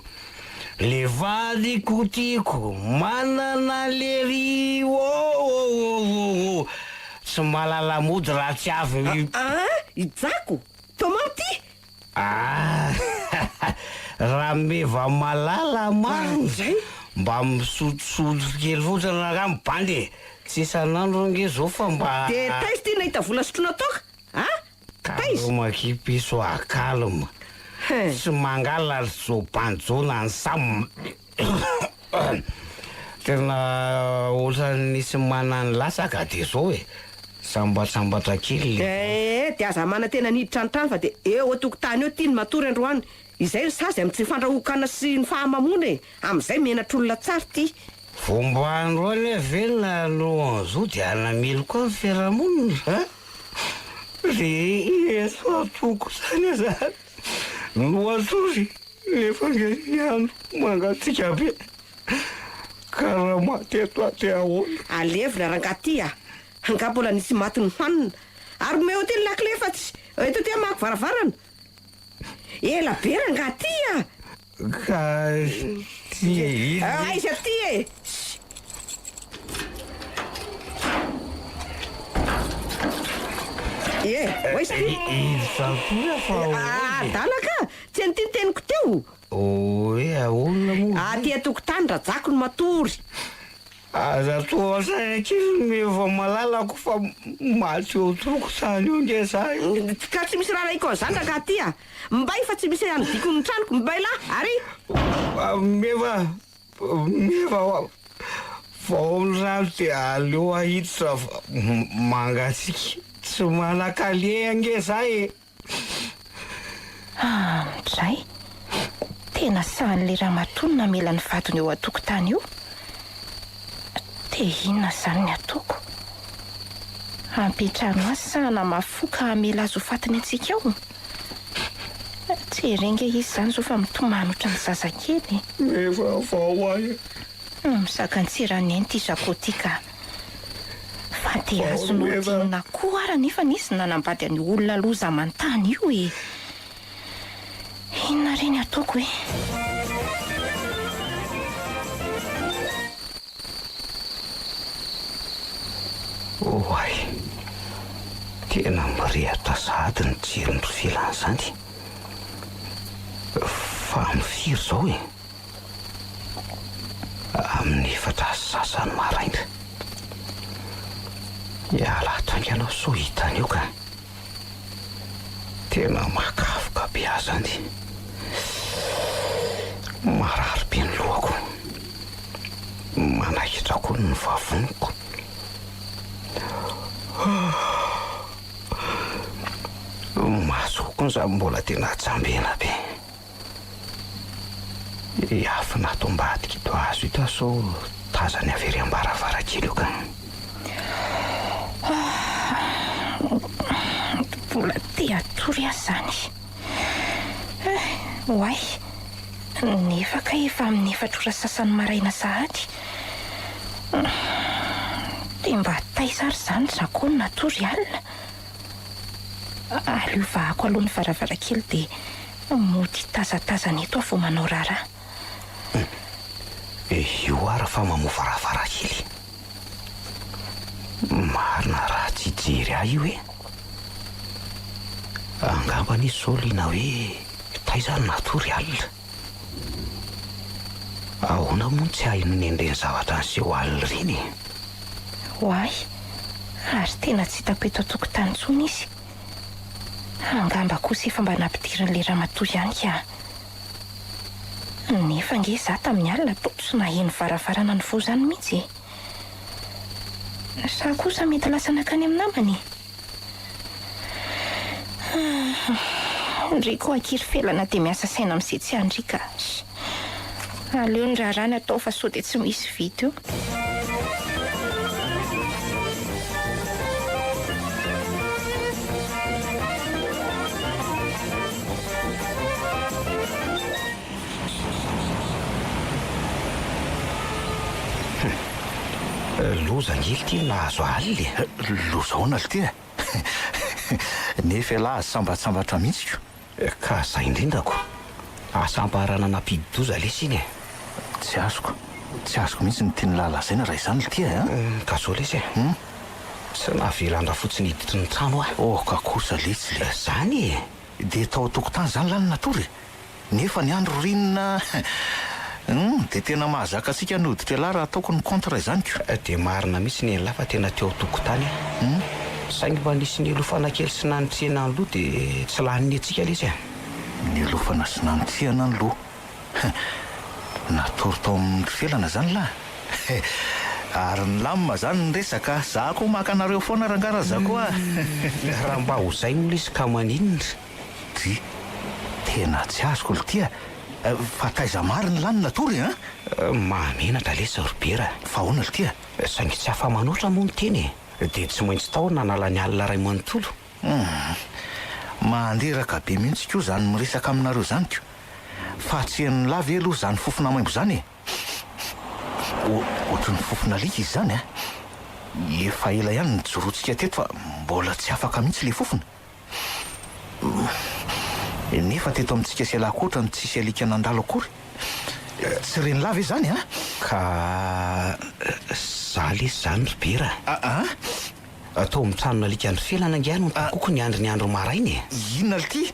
E: Le vadiko tiako manana lery, tsy malala mody raha tsy avy.
D: Ijako, tomaty.
E: Raha meva malala maro
D: Zay.
E: mba misotrosotro kely fotsiny raha mibandy. Tsy isan'andro nge zao fa mba
D: De taizy ty nahita vola sotrona toka. Taizy.
E: Kalmakipiso akalma. Tsy mangala zao banjona ny sam. Tena ohatrany nisy manany lasaka de zao e. Sambatsambatra kely.
D: De aza mana tena niditra ny trano fa de eo atokotany eo tiany matory androany. Izay sazy amin'ny tsy fandrahokana sy ny fahamamona e. Am'izay menatr'olona tsara ty.
E: Fomba androany velona lohan'izao dia anamelo koa ny fiarahamonina. Le eso atoko zany zany. Loatory efa ngeniano mangatsika be. Karaha maty eto aty ahoana.
D: Alevina rangaty a. Angabola nisy maty ny hanina. Ary me hotely lakle fa tsy eto ty amako varavarana. Ela be rangaty a.
E: Ka
D: Aiza ty e. Oisa. Dalaka, tsy ny teniko teo.
E: Oe ahoana moa.
D: Aty atokotany rajako ny matory.
E: Aza toa saina kely meva malalako fa maty eo tokotany io nge zay.
D: Ka tsy misy raha iko zany rangaty a. Mbay fa tsy misy anodiko ny tranoko, mbay la, ary.
E: Meva vao rano dia aleo ahiditra mangatsika. Tsy manakalia nge zay.
F: Zay. Tena sahan'le ramatonina mela ny vatony eo atokotany io. Te inona zany ny atoko? Ampitrano azy sahana mafoka amela azo fatiny antsika ao. Tsy renge izy zany zao fa mitomanotra ny zazakely.
E: Meva vao ahy.
F: Misakantsiraneny ty zakotika. Fa te azonao dinina koa ara nefa nisy nanambady any olona loza mantany io e. Inona reny ataoko e?
E: Oay, tena mirehatra sady ny jiron'ny filany zany. Fa mifiry zao e. Amin'ny 4 sasany maraina. Iala tainganao so hitany io ka. Tena makafoka be azy zany. Marary be ny lohako. Manahitrako ny vavoniko. Masoko za mbola tena tsambena be. Afina tombadika ito azo ito so tazany avery ambaravarakely io ka.
F: Mbola te atory azy zany. Oay, nefa ka efa amin'ny 4 sasany maraina sahady. Dia mba taizary zany zakony natory alina. Aliovako aloha ny varavarakely dia mody tazatazana eto avao manao rara.
E: Io ara fa mamoa varavarakely. Marina raha tsy jery ahy io e. Angamba nisy zao liana hoe taizany natory alina. Ahoana moa tsy haino ny endreny zavatra nyseho alina reny e.
F: Oay, ary tena tsy hitako eto atokotany tsony izy. Angamba kosa efa mba nampidirin'le ramatoa ihany ka. Nefa nge za tamin'ny alina tsy naheno varavarana ny vo zany mihitsy. Sa kosa mety lasa nakany amin'ny namany. Andriko ankiry felana dia miasa saina amin'izay tsy andrika. Aleo ny raharaha atao fa sao dia tsy misy vita io.
E: Loza angely ty nahazo alina.
A: Loza hoana ly ty e. Nefa lahy sambatsambatra mihitsy
E: ka zay indrindrako asamparana nampidi-doza lesy iny e.
A: Tsy azoko mihitsy ny tiany lalazaina raha izany ly ty e.
E: Ka zao lesy e. Tsy navelandra fotsiny hiditry ny trano ah.
A: Oh ka kosa letsy le
E: zany e.
A: dia tao tokotany zany lany natory nefa ny andro rinona. Dia tena mahazaka antsika noditra lahy raha ataoko ny contre izany ko.
E: Dia marina mihitsy ny lafa tena teo tokotany. Saingy mba nisy ny elofana kely sy nanitrihana ny loha dia tsy laniny antsika lesy e.
A: Ny elofana sy nanitrihana ny loha natory tao amin'ny felana zany lahy. Ary ny lamima zany ny resaka za koa maka anareo foana rangaraza koa.
E: Raha mba ho zay mo lesy ka maninona.
A: Ty tena tsy azoko ly tia. Fa taiza mariny lany natory a.
E: Mahamenatra lesy robera.
A: Fa hoana ly tia.
E: Saingy tsy afa-manoatra moa ny teny e. Dia tsy maintsy tao nanala ny alina ray manontolo.
A: Manderaka be mihitsy koa zany miresaka aminareo zany ko. Fa tsy hen'ny lavy aloha zany fofona maimbo zany e. Ohatry ny fofona alika izy zany a. Efa ela ihany ny jorotsika teto fa mbola tsy afaka mihitsy le fofona. Nefa teto amintsika sy alako oatra ny tsisy alika nandalo akory. Tsy reny lavy zany a.
E: Ka za lesy zany robera. Atao mitranona alika andro felana angiano koko ny andro marainy e.
A: Inona ly ty.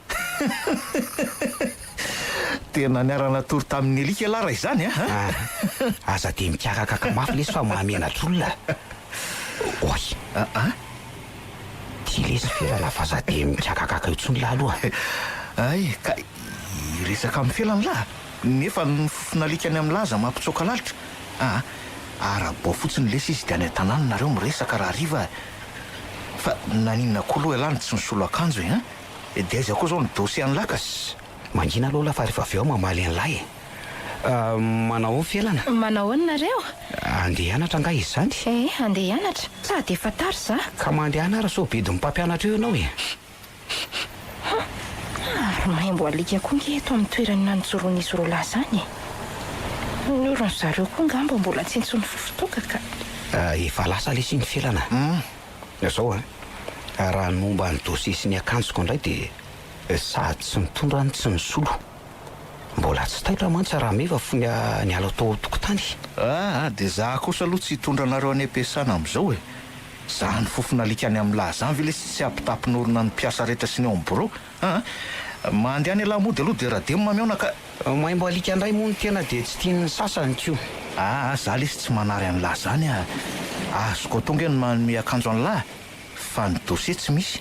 A: Tena niarana tory tamin'ny alika lahy raha izany a.
E: Aza dia mikakakaka mafy lesy fa mahamenatra olona. Oy. Ty lesy felana fa za dia mikakakaka itsony lahy aloha.
A: Ay ka iresaka amin'ny felany lahy. Nefa ny fofona alika any amin'ny laza mampitsoaka lalitra. Arabao fotsiny lesy izy dia any an-tanàna nareo miresaka raha riva. Fa naninona koa aloha elany tsy nisolo akanjo e. Dia aiza koa zao ny dosie any lakas.
E: Mangina aloha lafa rehefa avy ao mamaly an'lahy e. Manao ny felana.
F: Manao any nareo?
E: Andeha hianatra nga izy zany.
F: Andeha hianatra. Sady efa tary za.
E: Ka mandeha hianatra so bedy mpampianatra eo ianao e.
F: Maimbo alika koa nge eto amin'ny toerany nanjoronisy roa lahy zany. Ny oron zareo koa ngamba mbola tsy ntsony fofotoka ka.
E: Efa lasa lesy ny felana. Zao raha nomba ny dosie sy ny akanjoko indray dia sady tsy mitondra ny tsy misolo. Mbola tsy taitra mantsy raha meva fony ny ala tao tokotany.
A: Dia za kosa aloha tsy hitondra anareo any am-piasana amin'izao e. Za ny fofona alika any amin'ny lahy zany ve lesy tsy ampitapinorona ny mpiasa rehetra sy ny ao amin'ny borao. Mandeha any alamody aloha dia raha de mameona ka.
E: Maimbo alika indray moa ny tena dia tsy tian'ny sasany ko.
A: Za lesy tsy manary any lahy zany a. Azoko tonga ny manome akanjo any lahy fa ny dosie tsy misy.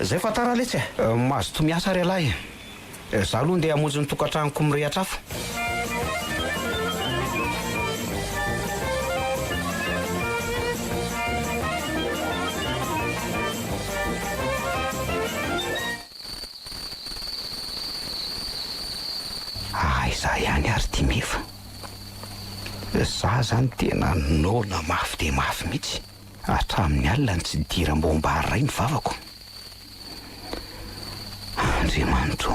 A: Zay fa tara letsy e.
E: Mahazo to miasa ry lahy. Za aloha ndeha hamonjy ny tokantranoko mirehatra afo. Za ihany ary ty mefa. Za zany tena nona mafy dia mafy mihitsy. Hatramin'ny alina ny tsy diram-bomba haray ny vavako. Andriamanitro,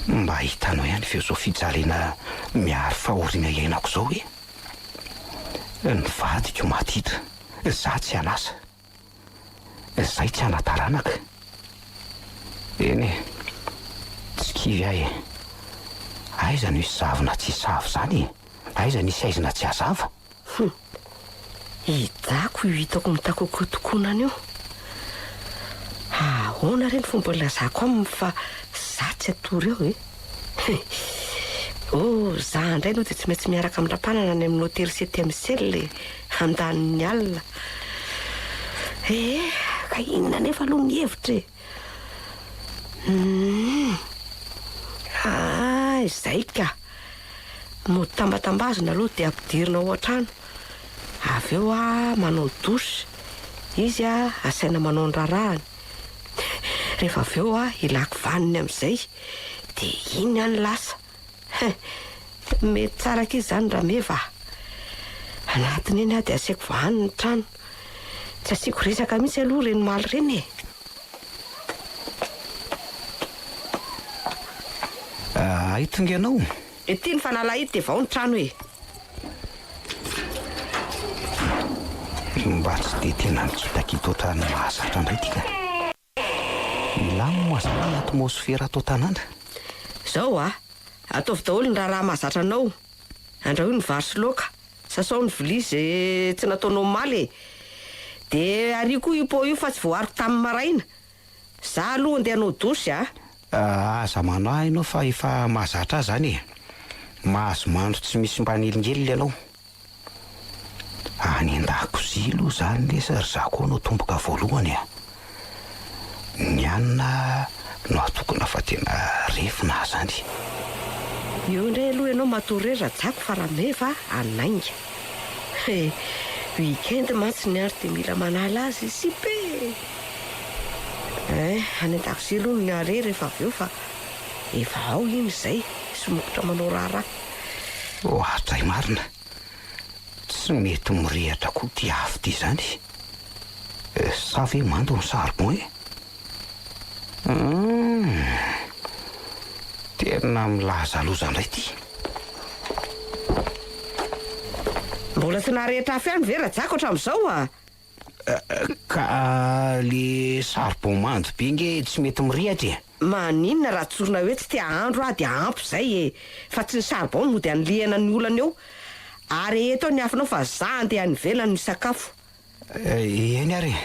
E: mba hitanao ihany feo zao fijaliana miaro fahoriana iainako zao hoe. Ny vadiko matitra, za tsy anasa. Zay tsy anataranaka. Eny e, tsy kivy ahy e. Aiza no isy zavona tsy savo zany? Aiza nisy aizina tsy azava?
D: Hidako io hitako mitakoko tokonana io. Ahoana reny fomba lazako aminy fa za tsy atory eo e. Za indray aloha dia tsy maintsy miaraka amin'ny rampanana ny amin'ny hôtely 7e ciel andanin'ny alina. Ka inona nefa aloha ny hevitra e. Izay ka mody tambatambazina aloha dia ampidirina ao an-trano. Avy eo manao dosy. Izy asaina manao ny rarahany. Rehefa avy eo ilako vaniny amin'izay dia iny any lasa. Mety tsara k'izy izany Rameva. Anatiny eny dia asiako vaniny ny trano. Tsy asiako resaka mihitsy aloha reny maly reny e.
E: Aitonga ianao?
D: Ity ny fanalahity dia vao ny trano e.
E: Mba tsy dia tena nitsotaka ito trano mahazatra indray tika. Milamo mazava ny atmosfera ato tanàna.
D: Zao ataovy daholo ny raha mahazatra anao. Andrahoy ny vary sy laoka, sasao ny vilia izay tsy nataonao maly e. Dia ary koa io po io fa tsy voariko tamin'ny maraina. Za aloha andeha hanao dosy
E: aza manao ianao fa efa mahazatra azy zany e. Mahazo mandro tsy misy mpanelingely ianao. Any an-dakozia aloha zany lesa ry zako anao tomboka voalohany ny anina no atokona fa tena refina zany.
D: Io indray aloha ianao matory rajako fa Rameva anainga. Weekend mantsy ny ary dia mila manala azy si be. Any an-dakozia aloha ny are rehefa avy eo fa efa ao iny izay somokotra manao raharaha.
E: Hatray marina. Tsy mety mirehatra koa ty afo ty zany. Sa ve mando ny charbon e? Tena milaza loza indray ty.
D: Mbola tsy narehetra afo ihany ve rajako hatramin'izao
E: Ka le charbon mando be nge tsy mety mirehatra e?
D: Maninona raha tsorina hoe tsy tia andro dia ampy izay e. Fa tsy ny charbon no dia anlihana ny olana eo. Ary eto ny afinao fa za andeha any ivelany misakafo.
E: Eny ary,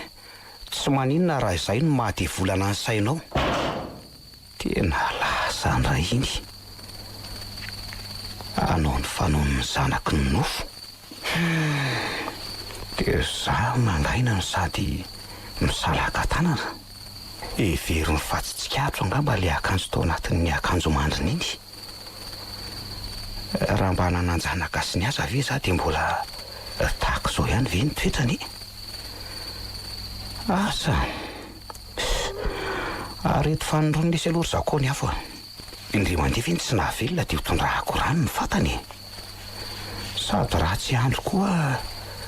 E: tsy maninona raha izay no mahadevolana ny sainao. Tena lasa indray iny. Anao ny fanaon'ny zanaky ny nofo. Dia za mangaina no sady misalaka tanana. Everiny fatsitsikatro angamba le akanjo tao anatin'ny akanjo mandriny iny. Raha mba nananjanaka sy ny aza ve za dia mbola tahaka izao ihany ve ny toetrany? Asa areto fanondrony lesy aloha ry zako ny afo. Indray mandefa iny tsy nahavelona dia hotondrahako rano ny fatany. Sady ratsy andro koa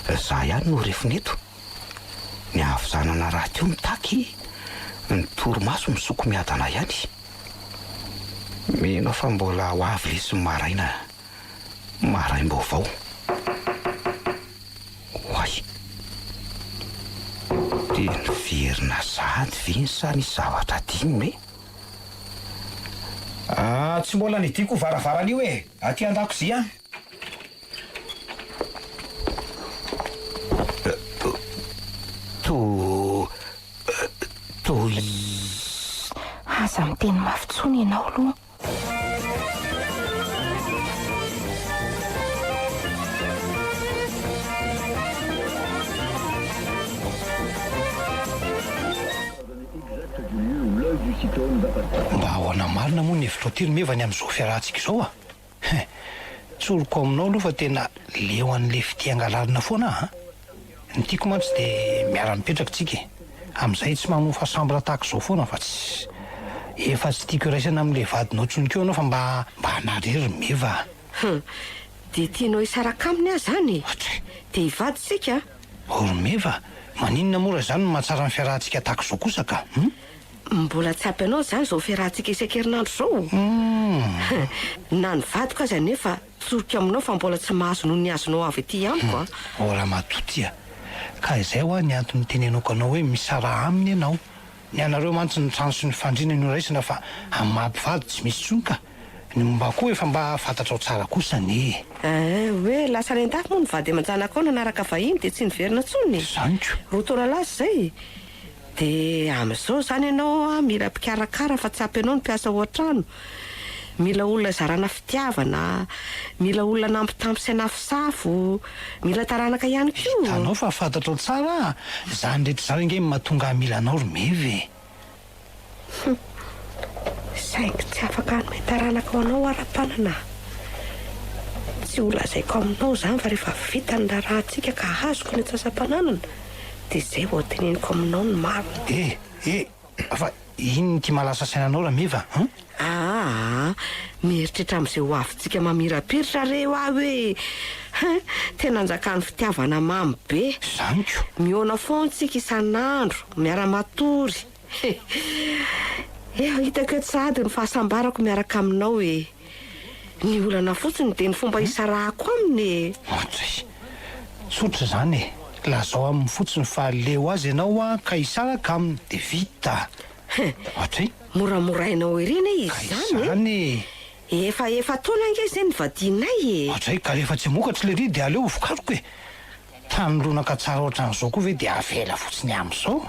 E: za ihany no refineto. Ny avizanana raty io mitaky, ny torimaso misoko miadana ihany. Menao fa mbola ho avy lesy maraina maraim-baovao. Hoay, dia niverina sady ve sa ny zavatra tiany hoe?
G: Tsy mbola nidiko varavaran'io e. Aty an-dakozia.
F: Aza miteny mafy tsony ianao aloha.
G: Mba ahoana marina moa ny hevitra ty Romeva ny amin'izao fiarahantsika izao Tsoroko aminao aloha fa tena leo an'le fitiangalalina foana Ny tiako mantsy dia miara-mipetraka tsika amin'izay tsy manofa sambra tahaka izao foana fa tsy efa tsy tiako iraisana amin'le vadinao tsonikeo anao fa mba hanarery Romeva.
D: Dia tianao hisaraka aminy azy zany. Dia hivady sika.
G: Romeva, maninona mora zany no mahatsara ny fiarahantsika tahaka izao kosa ka?
D: Mbola tsy ampy anao zany izao fiarahantsika isan-kerinandro izao. Na ny vadiko aza nefa tsorika aminao fa mbola tsy mahazo noho ny azonao avy ety amiko
G: Ora matotya. Ka izay ho ny antony tenenoko anao hoe misara aminy ianao. Ny anareo mantsy ny trano sy ny fandriana no raisina fa amin'ny mampivady tsy misy tsonka. Ny mba koa efa mba fantatrao tsara kosa ny.
D: Hoe lasa ny an-dafy moa ny vady aman-janaka ao nanaraka vahiny dia tsy niverina tsony.
G: Zaniko.
D: Roa taona lasa izay. Dia amin'izao zany ianao mila mpikarakara fa tsy ampy anao ny mpiasa ao an-trano. Mila olona zarana fitiavana, mila olona nampitampo sy anafisafo, mila taranaka ihany koa.
G: Hitanao fa fantatrao tsara. Zany rehetra zany nge mahatonga mila anao Romeva.
D: Saingy tsy afaka hanome taranaka ho anao ara-panana. Tsy ho lazaiko aminao zany fa rehefa vita ny rahantsika ka azoko ny atsasam-pananana dia izay vao teneniko aminao ny maro.
G: Fa iny ty malasa sainanao Rameva?
D: Mieritritra amin'izay ho avintsika mamirapiritra reo ah hoe tena anjakany fitiavana mamy be.
G: Zaniko.
D: Mihoana foantsika isan'andro, miara-matory. Hitako hoe tsady ny fahasambarako miaraka aminao e. Ny olana fotsiny dia ny fomba isarahako aminy.
G: Ohatray, tsotra zany e. Lazao amin'ny fotsiny fa leo azy ianao ka isaraka aminy dia vita. Ohatray?
D: Moramorainao ireny izy zany e.
G: Zany
D: Efa taona ange izay ny vadinay e.
G: Ohatray ka rehefa tsy mokatra le ry dia aleo vokaroko e. Tanolona ka tsara ohatran'izao koa ve dia avela fotsiny amin'izao.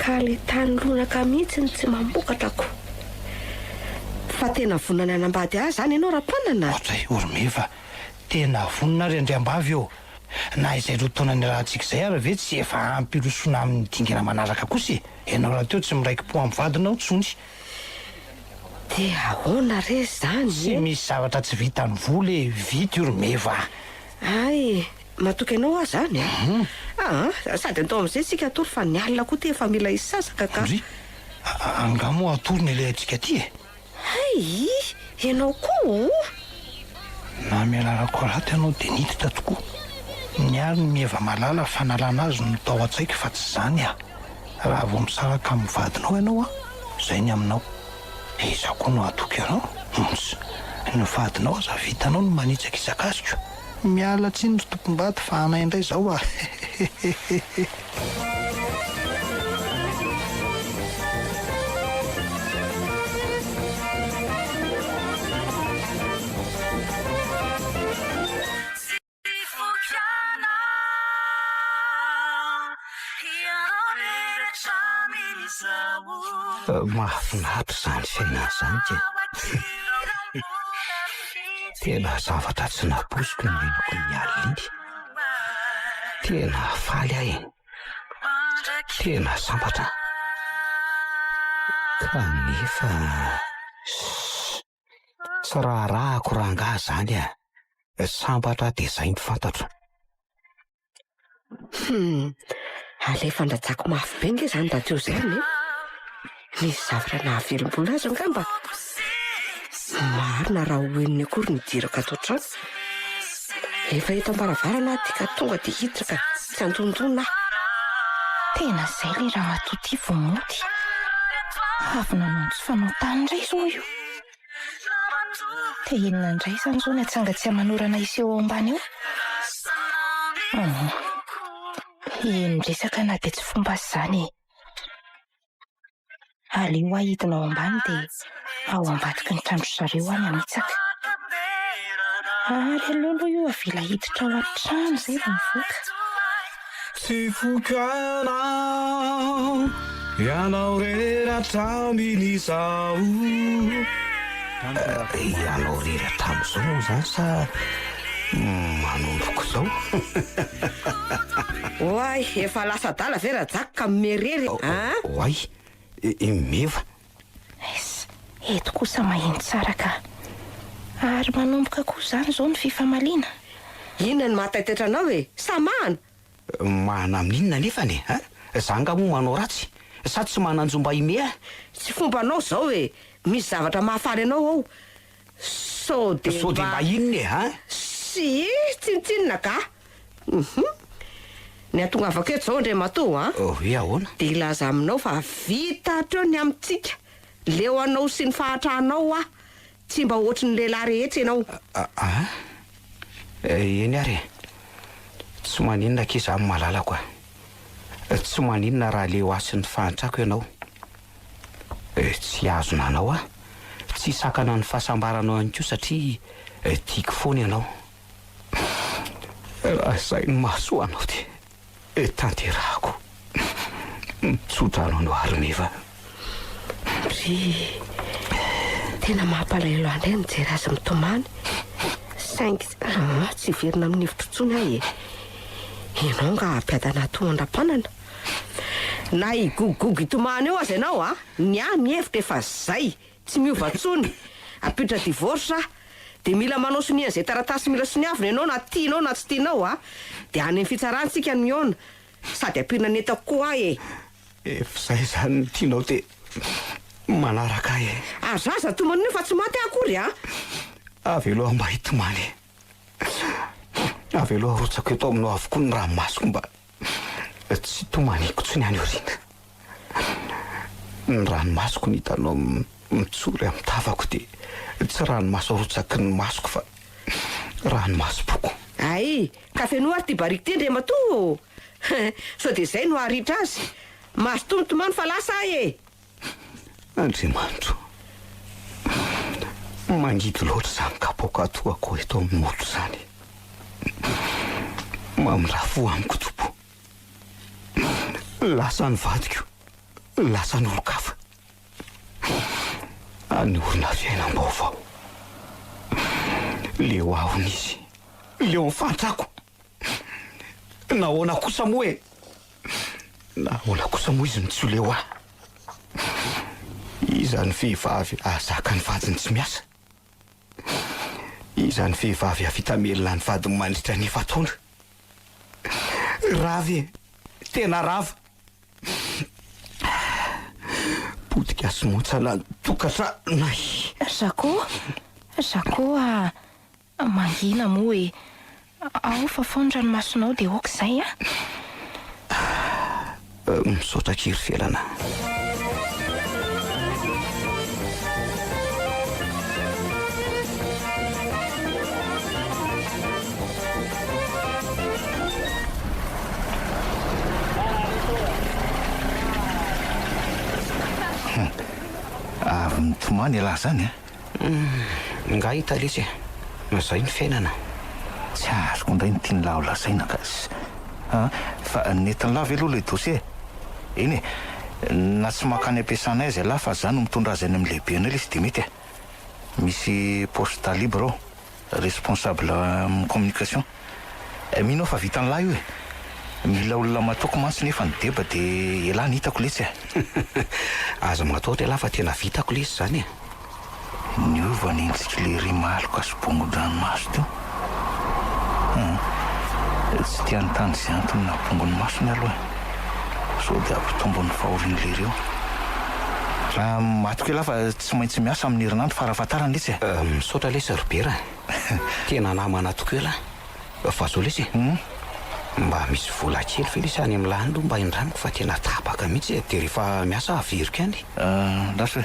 D: Ka le tanolonaka mihitsy tsy mambokatrako. Fa tena vonana anambady azy zany ianao rapanana.
G: Ohatray, Ormeva, tena vonona ry Andriambavy eo. Na izay rotaona ny rahantsika izay ary ve tsy efa ampirosona amin'ny dingana manaraka kosa e. Ianao raha teo tsy miraiki-po amin'ny vadinao tsony.
D: Dia ahoana re zany?
G: Tsy misy zavatra tsy vita ny vola vita Ormeva.
D: Ay, matoky ianao aho zany sady atao amin'izay tsika atory fa ny alina koa te efa mila isasaka ka.
G: Angamo atory ny ilay antsika ty e.
D: Ay, ianao koa?
G: Na mialarako raty ianao dia niditra tokoa. Niary ny meva malala fanalana azy no tao an-tsaiko fa tsy zany ah. Raha vao misaraka amin'ny vadinao ianao izay ny aminao. Iza koa no atoky ianao. Ny vadinao aza vitanao no manitsaka isakasiko. Miala tsiny ry tompom-bady fa anay indray zao ah.
E: Mahafinaritra zany fiainana zany ke. Tena zavatra tsy naposiko ny menako ny aliny. Tena faly ahy. Tena sambatra. Kanefa tsy raharahako rangahy zany ah. Sambatra dia izay ny fantatro.
D: Alefa ndratsako mafy be nge zany da teo zany e. Nisy zavatra nahavelom-bola azy angamba. Marina raha hoeniny akory nidiraka ato trano. Efa eto ambaravarana tika tonga dia hiditra ka tsy antondona.
F: Tena izay le raha matoty vomoty. Avy nanontsy fanao tany indray izao io. Te inona indray izany izao ny atsangatsika manorana iseho ao ambany eo? Resaka na dia tsy fomba izany e. Aleo ahidina ao ambany dia ao ambadiky ny trandro zareo any amitsaka. Ary aloha io avela hiditra ao an-trano izay vao mivoaka.
H: Tsy vokanao ianao reratra amin'izao.
E: Ianao reratra amin'izao zany sa manomboko izao?
D: Oay, efa lasa dala vera jaka ka mimerery.
E: Oay, meva.
F: Eto kosa maheno tsara ka. Ary manomboka koa zany izao ny fifamaliana.
D: Inona ny mahataitaitra anao e? Samahana.
E: Mahana amin'inona nefany e? Zanga moa manao ratsy. Sady tsy mananjomba ime ah.
D: Tsy fombanao izao e. Misy zavatra mahafaly anao ao. Sao dia
E: mba inona e ha?
D: Sy tsinitsinina ka. Ny atongavako eto izao ndray matoa
E: Hoe ahoana?
D: dia ilaza aminao fa vita hatreo ny amintsika. Leo anao sy ny fahatranao tsy mba ohatry ny lehilahy rehetra ianao.
E: Eny ary, tsy maninona ke izaho malalako tsy maninona raha leo asy ny fahantrako ianao. Tsy azona anao tsy sakana ny fahasambaranao ihany koa satria tiako foana ianao. Raha izay ny mahasoa anao dia tanterahako. Tsotra anao Armeva.
D: Tena mampalahelo andray mijery azy mitomany. Saingy tsy verina amin'ny hevitra intsony ahy e. Ianao nga ampiadana toan-dram-panana. Na higogogo itomany eo azy ianao ny mihevitra efa zay tsy miova intsony. Ampiditra divorce dia mila manao sonia izay taratasy mila soniavina ianao na tianao na tsy tianao dia any amin'ny fitsarantsika ny mihaona. Sady ampirina netako koa ahy e.
E: Zay zany tianao te manaraka ahy
D: azaza tomany nefa tsy maty akory
E: avy aloha mba hitomany avy aloha rotsako eto aminao avokoa ny ranomasoko mba tsy tomaniko tsy ny any orina ny ranomasoko ny hitanao mitsory amin'ny tavako dia tsy ranomaso rotsaky ny masoko fa ranomaso-poko
D: ay ka feno ary ty bariko ty ndremato sao dia zay no aritra azy masotomtomany fa lasa ahy
E: Andriamanitro mangidy loatra zany kapoka atoako eto amin'ny molo zany mamirafo amiko topo lasa ny vadiko lasa ny olo-kafa any orina fiainam-baovao leo ahon'izy leo mifantrako nahoana kosa moa e nahoana kosa moa izy mitsy leo ahy izany vehivavy ahazaka ny vadiny tsy miasa izany vehivavy avitamelona ny vadiny mandritra ny efa-taona ravy tena rava potika simotsana tokatranay
F: Zako mangina moa e ao fa fondra ny masonao dia oka izay
E: misaotra kiry felana
A: avy mitomany alahy zany
E: nga hita lesy zay ny fiainana
A: tsy azoko indray nytiany lahy ho lazaina ka fa netiny lahy ve aloha le dossier iny na tsy makany ampiasana azy lahy fa zany no mitondra azy any amin'ny lehibe anay izy dia mety misy poste libre ao responsable communication mino fa vitan'ny lahy io mila olona matoko mantsy nefa ny deba dia elahy ny hitako lesy
E: aza matotra lahy fa tena vitako lesy zany
A: niova ny intsika le ry maloka sy bongo-dranomaso teo tsy tia nytany zay antony na bongony masony aloha sao dia ampitombony fahoriany lereo raha matoka elahy fa tsy maintsy miasa amin'ny herinandro farafatarany lesy
E: misaotra lesy robera tena namana tokoa elahy fa zao lesy mba misy vola kely fe lesy any amin'ny lahany aloha mba indramiko fa tena tapaka mihitsy dia rehefa miasa averiko any
A: lasy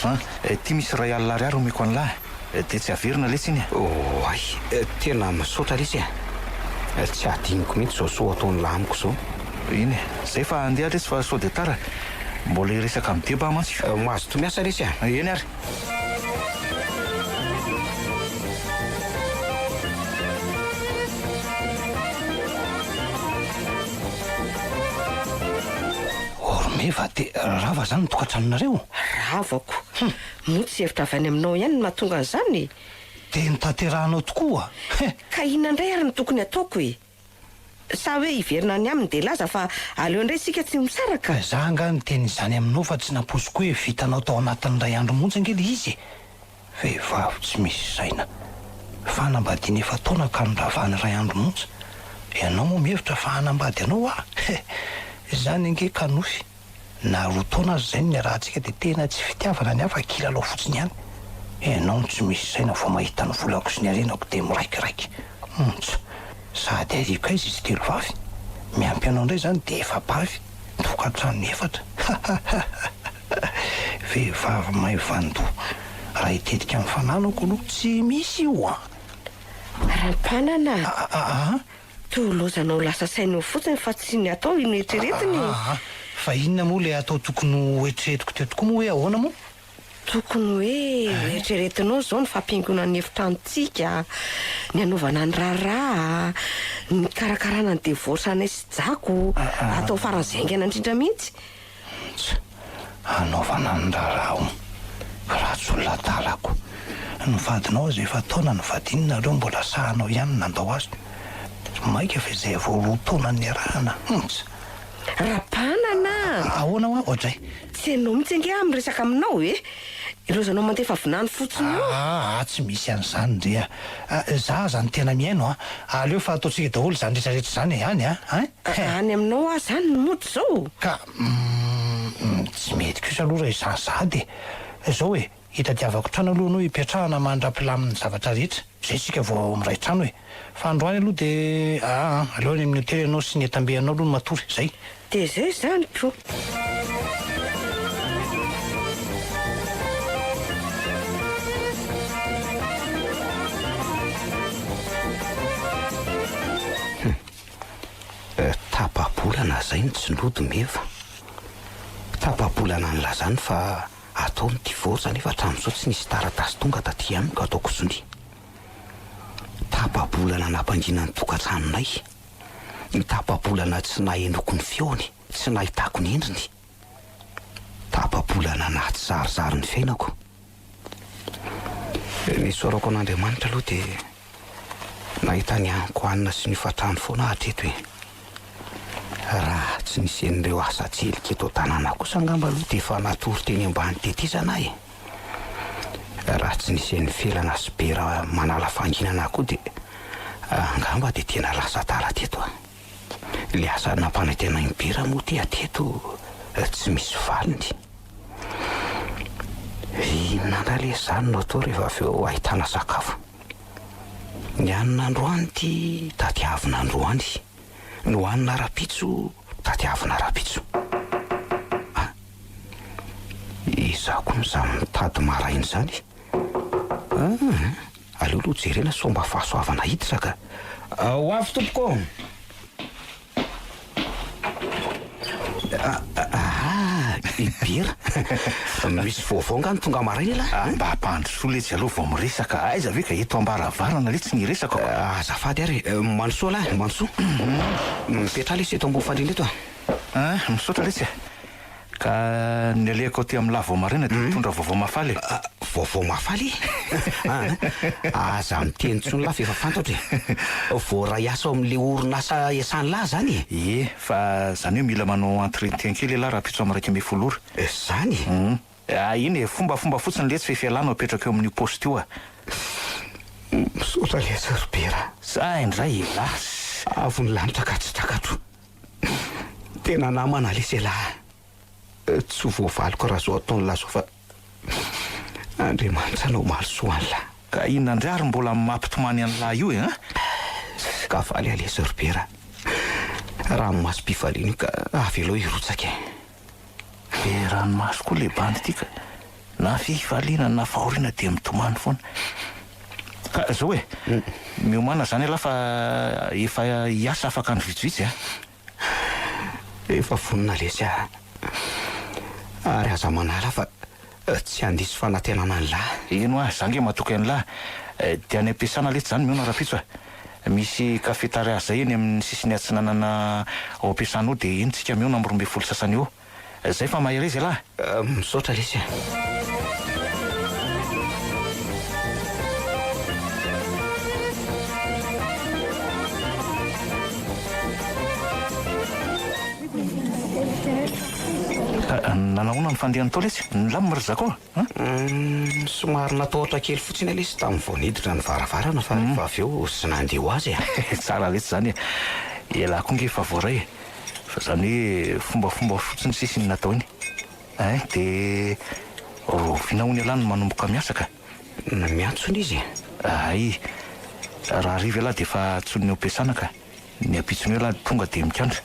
A: hoe ty misy ray alina ariary omeko an'lahy dia tsy averina lesy iny
E: ay tena misaotra lesy tsy adiniko mihitsy zao so ataony lahy amiko zao
A: iny zay fa andeha lesy fa sao de tara mbola iresaka amin'ny deba mantsy
E: mahazo to miasa lesy
A: eny ary
G: ormeva dia rava zany mitokantranonareo
D: ravako mo tsy hevitra avy any aminao ihany ny mahatonga an'izany
G: dia nitanterahanao tokoa
D: ka inona indray ary ny tokony ataoko sa hoe iverina ny aminy dia laza fa aleo indray sika tsy misaraka
G: za nga ny teny izany aminao fa tsy naposiko hoe vitanao tao anatin'ny ray andro montsy angely izy vehivavy tsy misy zaina fanambadiana efa taona ka nodravany ray andro montsy ianao moa mihevitra fa hanambady anao zany ange kanofy na roa taona azy zay ny arahantsika dia tena tsy fitiavana ny hafa kilalao fotsiny ihany ianao tsy misy zaina vao mahita ny volako sy ny arenako dia miraikiraiky sady ariko aiza izy telo vavy miampy anao indray zany dia efa bavy tokantrano efatra vehivavy mahay vandoa raha hitetika amin'ny fananako aloha tsy misy io
D: rampanana tolozanao lasa sainao fotsiny fa tsy ny atao ino eritreretiny
G: fa inona moa le atao tokony hoeritreretiko teo tokoa moa hoe ahoana moa
D: tokony hoe eritreretinao zao ny fampingona ny efitranotsika ny anaovana ny raharaha ny karakarana ny devorsana sy jako atao faranzaingana indrindra mihitsy
G: anaovana ny raharaha ratsy olona talako ny vadinao azy efa taona ny vadinonareo mbola sahanao ihany nandao azy maika fa izay vao roa taona ny arahana
D: rapanana
G: ahoana ho ohatray
D: tsy anao mihitsy ange amin'ny resaka aminao irozanao mandefa vinany fotsiny
G: tsy misy an'izany ndrea za zany tena miaino aleo fa ataontsika daholo zany rehetrarehetra zany ihany
D: any aminao zany ny mody zao
G: ka tsy mety kosa aloha raha izany zady zao hoe hitadiavako trano aloha no hipetrahana mandra-pilamin'ny zavatra rehetra zay tsika vao miray trano hoe fa androany aloha dia aleony amin'ny hotely ianao sy ny etambehanao aloha no matory zay
D: dia zay zany ko
E: tapabolana zay ny tsinody meva tapabolana ny lazany fa atao ny divorce nefa hatramin'izao tsy nisy taratasy tonga taty amiko ataoko sony tapabolana nampangina ny tokantranonay ny tapabolana tsy nahenoko ny feony tsy nahitako ny endriny tapabolana naty zarizary ny fiainako ny sorako an'Andriamanitra aloha dia nahita ny aniko anina sy ny fatrano foana hatreto hoe raha tsy nisy an'ireo asa tselika eto tanàna kosa angamba aloha dia efa natory teny ambany tety zanahy raha tsy nisy an'ny felana sy bera manala fanginana koa dia angamba dia tena lasa tara teto le asa nampanantena ny bera moa ty ateto tsy misy valiny inona le zany no atao rehefa avy eo ahitana sakafo ny anina androany ty tadiavina androany ny hoanina rapitso tadiavina rapitso izako nyzany mitady marainy zany aleo aloha jerena so mba fahasoavana hiditra ka ho avy tompoko ibera misy vaovao nga ny tonga marainy la
A: mba hampandrosoa letsy aloha vao miresaka aiza ve ka eto ambaravarana le tsy niresaka
E: azafady ary manosoa lahy manosoa mipetra lesy eto ambony fandrina eto
A: misaotra letsy ka ny alehako ty amin'ny lavo marina dia mitondra vaovao mafaly
E: vaovao mafaly aza miteny tsony lahy efa fantatra voaray asa ao amin'le orinasa iasany lahy zany
A: fa zany hoe mila manao entretien kely lahy raha pitso am'raiky amby folora
E: zany
A: iny fombafomba fotsiny letsy fa efialana apetraka eo amin'io poste io
E: misaotra le serbera
A: za indray elas
E: avy ny lanitra ka tsy takatro tena namana lesy lahy tsy voavaliko raha zao ataony lazo fa Andriamanitra anao mahasoany lahy
A: ka inona indray ary mbola mampitomany any lahy io
E: ka valy ale serbera raha masom-pifaliana io ka avy aloha hirotsaka
A: be ranomaso koa le bandy ity ka na fifaliana na fahoriana dia mitomany foana ka zao hoe miomana zany lahy fa efa hiasa afaka ny vitsivitsy
E: efa vonina lesy ary aza manala fa tsy andisy fanantenana ny lahy
A: ino zange matoky any lahy dia any ampiasana letsy zany miona rapitso misy kafetaria zay eny amin'ny sisiny atsinanana ao ampiasanao dia eny tsika miona amby 12 sasany eo zay fa mahery izy lahy
E: misaotra lesy
A: nanaona ny fandehany tao letsy ny lamina ry zako
E: somary nataotra kely fotsiny lesy tamin'ny voaniditra ny varavarana fa rehefa avy eo sy nandeha ho azy
A: tsara letsy zany ialako nge fa voaray fa zany hoe fombafomba fotsiny sisiny natao iny dia roviana hony alany manomboka miasaka
E: miantsony izy
A: ay raha riva lahy dia efa tsony ny ampiasana ka ny apitsony hoe lahy tonga dia mikandra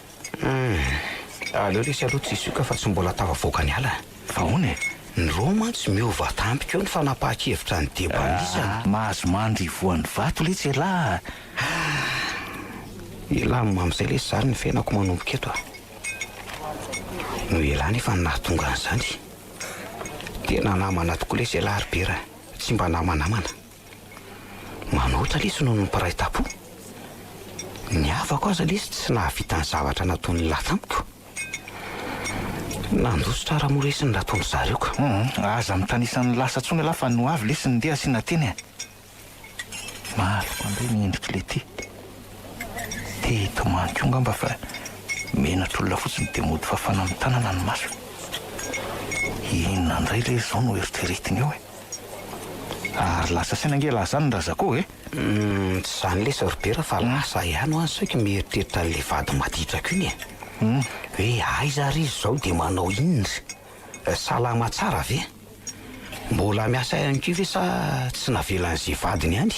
E: aleo lesy aloha tsisy io ka fa tsy mbola tavavoaka ny ala
A: fa hony
E: ny ro mantsy miova tampika eo ny fanapahan-kevitra ny debanisany
A: mahazo mandry voan'ny vato letsy lahy
E: ilamy amin'izay lesy zary ny fiainako manomboka eto no ela nefa ny nahatonga an'izany tena namana tokoa lesy lahy ry bera tsy mba namanamana manohitra lesy noho ny mpiray tapo ny havako aza lesy tsy nahavita ny zavatra nataony lahy tampiko nandositra raha moresiny nataony zareo ka
A: aza mitanisan'ny lasa tsony lahy fa no avy lesy ndeha asiana teny mahaloko andray miendrika le ty tetomanyko io ngamba fa menatr'olona fotsiny dia mody fafana amin'ny tanana ny maso inona indray le zao no eritreretiny eo ary lasa sainange lahy zany raha zako
E: tsy zany le serbera fa lasa ihany ho any saika mieritreritra n'le vady maditrako iny hoe aiza ry izy zao dia manao inona salama tsara ve? Mbola miasa ihany koa ve sa tsy navelan'izay vadiny ihany?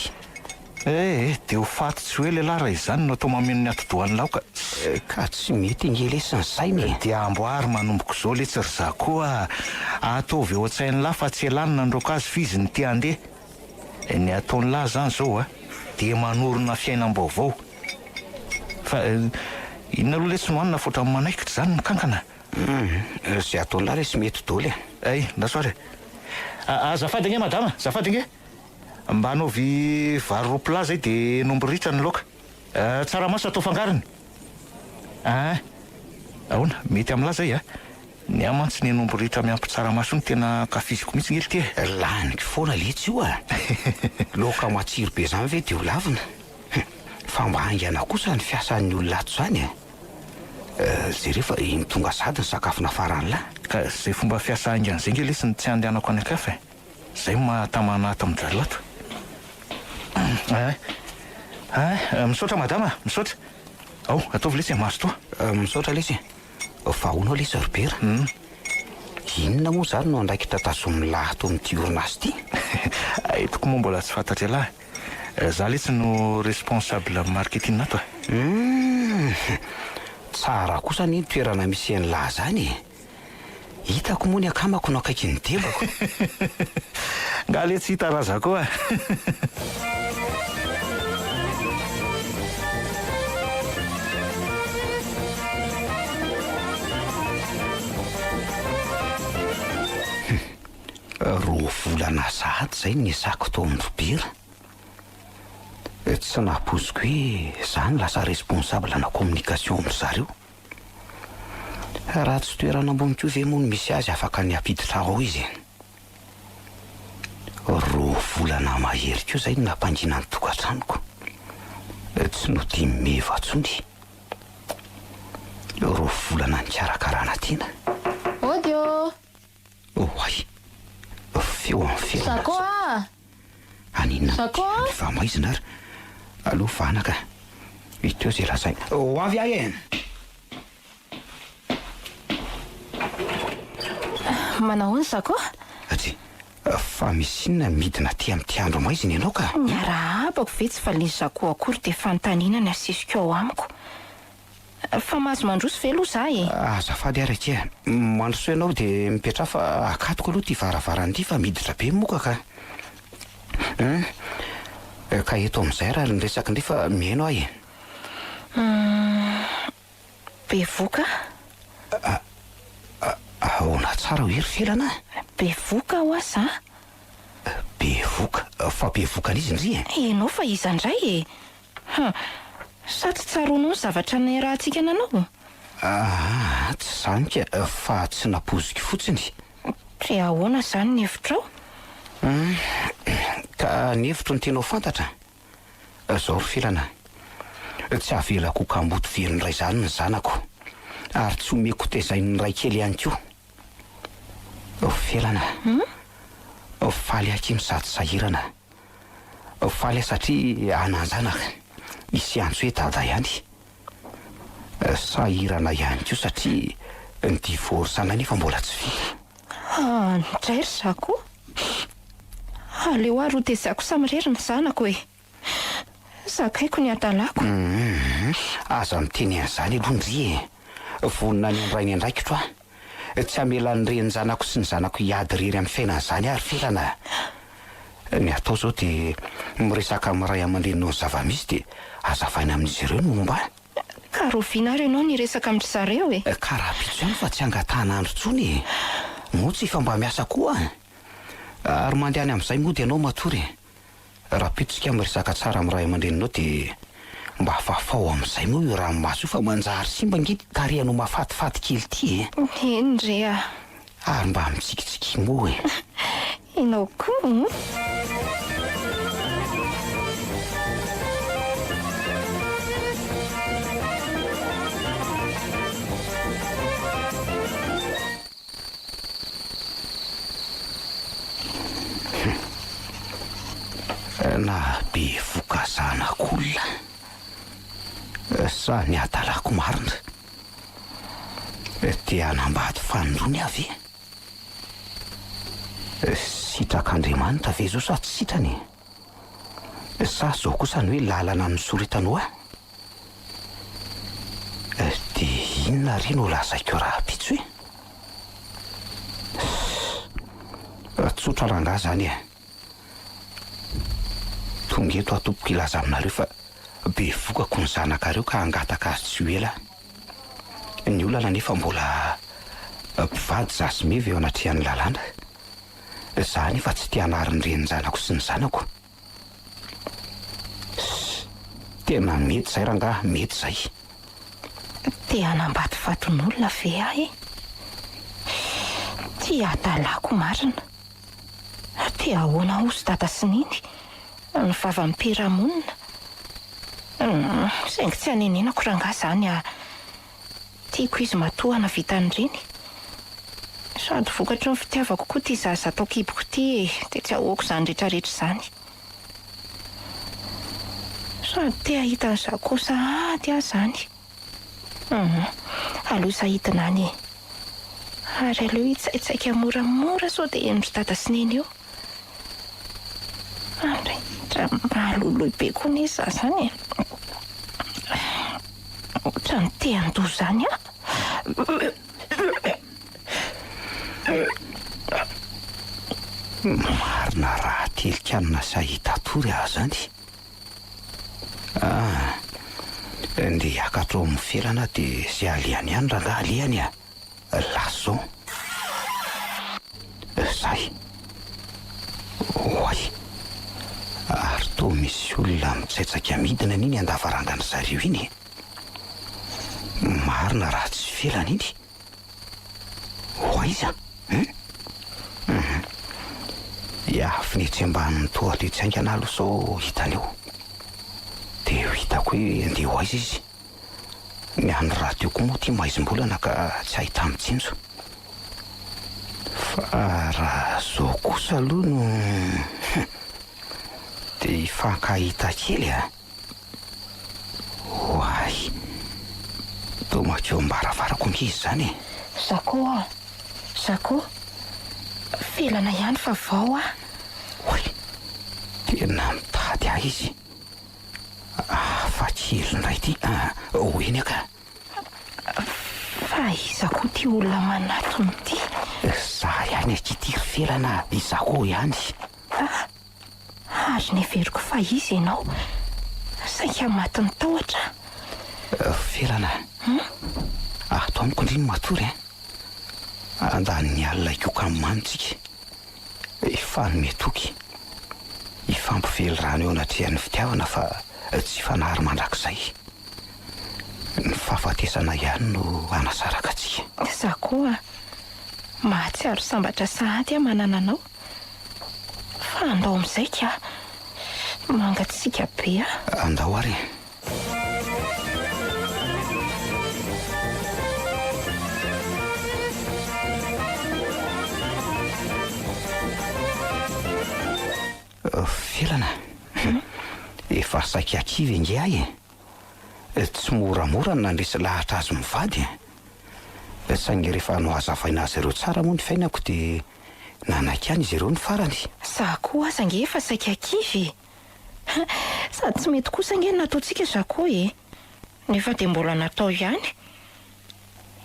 A: De ho faty tsy hoe lehilahy raha izany no atao mameno ny atodohan'ny laoka.
E: Ka tsy mety ngelesy ny sainy.
A: Dia amboary manomboko izao le tsy ry za koa ataovy eo an-tsain'ny lahy fa tsy elanina androaka azy fizy ny tia andeha. Ny ataon'ny lahy zany zao dia manorona fiainam-baovao. Fa inona aloha le tsy nohanina fotra amin'ny manaikitra zany ny kankana.
E: Zay ataon'ny lahy le tsy mety daholo.
A: Ay, ndasoare. Azafady ange madama, azafady ange. Mba hanaovy vary ropla zay dia nomboritra ny laoka. Tsaramaso atao fangarony. Ahoana, mety amin'lahy zay ny amantsy ny nomboritra miampy tsaramaso ny tena kafiziko mihitsy ngely ty.
E: Laniko foana le tsy io laoka matsiro be zany ve dia ho lavina. Fa mba haingana kosa ny fiasan'ny olona ato zany zay rehefa iny tonga sady ny sakafo nafaran'ny lahy.
A: Ka zay fomba fiasa haingan'izay ngely lesy ny tsy andehanako any akafa. Zay mahatamana ato amin'izary lato. Misaotra madama, misaotra. Ao, ataovy lesy maso toa.
E: Misaotra lesy. Fa hoanao lesy Robert. Inona moa zany no andraikitra tazomin'ny lahy ato amin'ity orinasy ty?
A: Toko moa mbola tsy fantatra lahy. Za lesy no responsable marketing ato.
E: Tsara kosa ny toerana misy an'ny lahy zany. Hitako moa ny akamako no akaiky ny devako.
A: Nga le tsy hita raha za koa.
E: Roa volana zahady zay ny sako tao amin'ny Robert. Tsy napoziko hoe zany lasa responsable na communication amin'zareo. Raha tsy toerana ambony koa ve moa no misy azy afaka ny ampiditra ao izy. Roa volana mahery koa zay no nampangina ny tokantranoko. Tsy no tia meva tsony. Roa volana ny karakarana tiana.
I: Odio.
E: Ay, feo amin'ny fiainana.
I: Sakoa.
E: Aninona?
I: Sakoa.
E: Fa maizina ary. Aloha vanaka. Iteo zay lasaina. Ho avy ahy.
F: Manao ny Sakoa?
E: Aty. Fa misy inona midina ty amin'ity andro maizina ianao ka?
F: Miarahapako ve tsy valiny Sakoa akory dia fanontaniana ny asisiko ao amiko. Fa mahazo mandroso ve aloha za
E: azafady ary aty. Mandroso ianao dia mipetra fa akatoko aloha ty varavaran'ity fa miditra be moka ka. Ka eto amin'izay raha ny resaka ndefa mihaino ahy.
F: Be voka?
E: Ahoana tsara ho hery felana?
F: Be voka ho aza?
E: Be voka? Fa be voka n'izy ndry
F: Enao fa iza indray sa tsy tsaroanao ny zavatra ny rahantsika nanao?
E: Tsy zany ka fa tsy napoziko fotsiny.
F: Dia ahoana zany ny hevitrao?
E: Ka ny hevitro ny tenao fantatra. Zao ry filana. Tsy avelako kamboto velony ray zany ny zanako. Ary tsy omeko tezainy ray kely ihany koa. Felana. Faly aky mizady sahirana. Faly satria ananjanaka. Misy antso hoe dada ihany. Sahirana ihany koa satria ny divorsana nefa mbola tsy vita.
F: Ndray ry Sakoa. Aleo ary ho tezako samirery ny zanako zakaiko ny adalako.
E: Aza miteny an'izany aloha ndry vonona ny andrainy andraikitro tsy hamelan'ny reny zanako sy ny zanako hiady rery amin'ny fiainan'izany ary felana. Ny atao zao dia miresaka amin'ny ray aman-dreninao ny zava-misy dia azavaina amin'izy ireo no momba.
F: Ka roviana ary ianao ny resaka amin'ny zareo
E: Ka raha pitso ihany fa tsy angatahana andro tsony. Motsy efa mba miasa koa. Ary mandehany amin'izay moa dia ianao matory. Raha pitsika miresaka tsara amin'ny ray aman-dreninao dia mba afafao amin'izay moa io raha maso fa manjary simba ngety tarehanao mafatifaty kely ty
F: Endre
E: Ary mba mitsikitsiky moa
F: Ianao koa
E: na be vokazanak'olona sa ny adalako marina dia nambady fanondrony avy Sitrak'Andriamanitra ve zao sa tsy sitrany? Sa zao kosa ny hoe lalana nosoratanao dia inona ry no lazaiko raha pitsy hoe tsotra rangahy zany tonga eto atopoko ilaza aminareo fa be vokako ny zanakareo ka hangataka azy tsy ho ela. Ny olana nefa mbola mpivady zasimevy eo anatrehan'ny lalàna. Za nefa tsy tia hanariny reny zanako sy ny zanako. Tena mety zay rangahy, mety zay.
F: Tia hanambaty vaton'olona ve ahy? Tia hatalako marina. Tia ahoana ho sy dada sy niny ny vava-mipiramonina. Saingy tsy hanenenako rangahy zany tiako izy matohana vitan'ireny. Sady vokatry ny fitiavako koa ty zaza atao kiboko ty dia tsy ahoako zany rehetrarehetra zany. Sady tia hita ny zakosa ady aho zany. Aleo sahitina any ary aleo hitsaitsaika moramora sao dia endry dada sy neny eo. Andra mahalolohy be koa ny izy zany ohatrany tia andoha zany
E: Marina raha telikanina sahita tory aho zany. Ndia akatrao mifelana dia zay alehany ihany rangahy alehany laso zay. Oay, ary toa misy olona mitsaitsaka midina n'iny andavarangana zareo iny. Marina raha tsy felana iny. Oay izy iafinetsy ambany tohatra itsaingana aloha sao hitaneo. Dia ho hitako hoe andeha ho aiza izy. Ny andro raha teo koa moa ty maizim-bolana ka tsy ahita mitsinjo. Fa raha zao kosa aloha no dia hifankahita kely Oay, toa makeo ambaravarako ngizy zany
F: Zako felana ihany fa vao
E: Oay, tena mitady ahy izy. Fa kely indray ty hoeny ka.
F: Fa izako ty olona manatony ty.
E: Za ihany akitiry felana izako ihany.
F: Ary neveriko fa izy ianao saika matiny tahotra.
E: Felana atao amiko indriny matory andaniny alina ikoka manitsika ifanome toky ifampively rano eo anatrehan'ny fitiavana fa tsy fanahary mandrakizay. Ny fahafatesana ihany no anasaraka atsika.
F: Za koa mahatsiaro sambatra sahady manana anao. Fa andao amin'izay ka mangatsika be
E: andao ary. Felana efa saika akivy inge ahy tsy moramora ny nandresy lahatra azy mivady saingy rehefa no hazavaina azy ireo tsara moa ny fiainako dia nanaiky any izy ireo ny farany.
F: Za koa aza nge efa saika akivy sady tsy mety kosa nge nataontsika za koa nefa dia mbola natao ihany.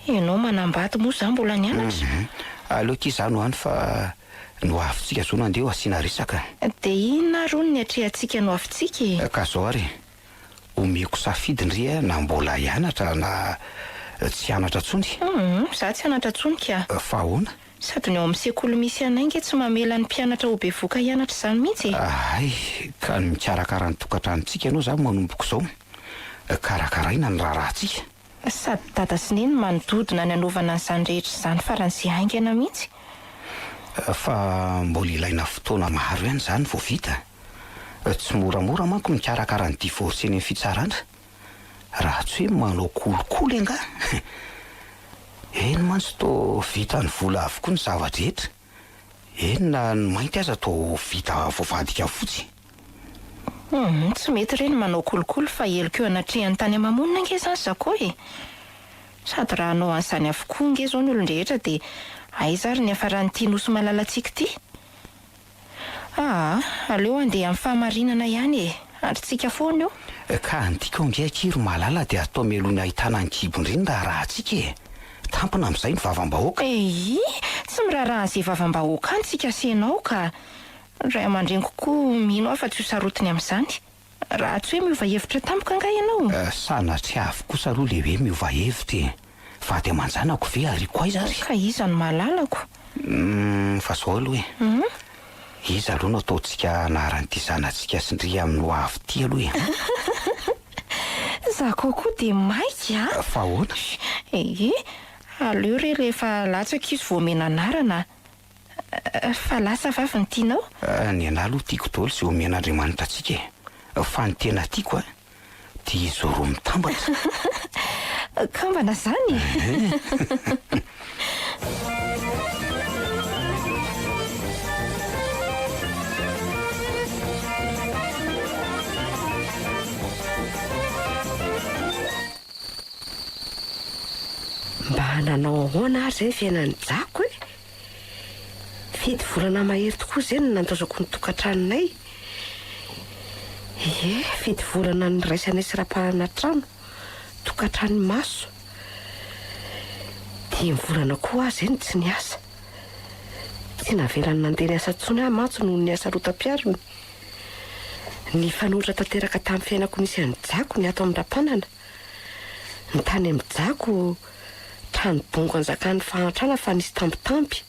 F: Ianao manambady moa za mbola nianatra.
E: Aleoka izany ho any fa no avintsika zao nandeha asiana resaka.
F: Dia inona ro ny atrehantsika no avintsika
E: ka zao ary omeko safidy ndry na mbola hianatra na tsy hianatra tsony.
F: Za tsy hianatra tsony ka.
E: Fa ahoana?
F: Sady ny ao amin'ny sekoly misy anay nge tsy mamela ny mpianatra ho be voka hianatra izany mihitsy.
E: Ay, ka ny mikarakara ny tokantranontsika ianao zany manomboko zao. Karakaraina ny raharahantsika.
F: Sady dada sy neny manododina ny anaovana an'izany rehetra izany faran'izay haingana mihitsy.
E: Fa mbola ilaina fotoana maro ihany zany vao vita. Tsy moramora manko mikarakara ny divorce eny amin'ny fitsarana. Raha tsy hoe manao kolikoly anga. Eny mantsy toa vita ny vola avokoa ny zavatra rehetra. Eny na ny mainty aza toa vita voavadika fotsy.
F: Tsy mety ireny manao kolikoly fa eloko eo anatrehan'ny tany amamonina nge zany za koa Sady raha anao an'izany avokoa nge zao ny olon-drehetra dia aiza ary ny hafaran'ity nosy malalatsika ity. Aleo andeha amin'ny fahamarinana ihany e. Andritsika foana eo.
E: Ka antiako nge kiro malala dia atao melony ahitana ny kibon-drindra raha atsika e. Tampona amin'izay ny vavam-bahoaka.
F: Tsy miraharaha an'izay vavam-bahoaka any tsika senao ka ray aman-dreny kokoa mino aho fa tsy ho sarotiny amin'izany. Raha tsy hoe miova hevitra tampoka anga ianao.
E: Sanatria avokoa aloha le hoe miova hevitra e. Vady aman-janako ve ary koa izy ary.
F: Ka iza no mahalalako.
E: Fa zao aloha e. Iza aloha no ataontsika anaran'ity zanatsika sindria amin'ny ho avy ty aloha e.
F: Za kokoa dia maika.
E: Fa ahoana?
F: Aleo rehefa latsaka izy vao omena anarana. Fa lasa vavy ny tianao?
E: Ny anahy aloha tiako daholo izay omen'Andriamanitra antsika e. Fa ny tena tiako dia izy roa mitambatra.
F: Kambana zany.
D: Mba hananao ahoana ary zay fiainan'ny Jako e. Fety volana mahery tokoa izay no nantazako ny tokantranonay. Fety volana ny raisanay sy rapanana trano, tokantrano maso. 10 volana koa azy ny tsy niasa. Tsy navelany nandeha niasa intsony aho matso noho ny asa rotam-piarony. Ny fanotra tanteraka tamin'ny fiainako nisy an'ny Jako ny ato amin'ny rapanana. Ny tany amin'ny Jako trano bongo anjakan'ny fahantrana fa nisy tampitampi.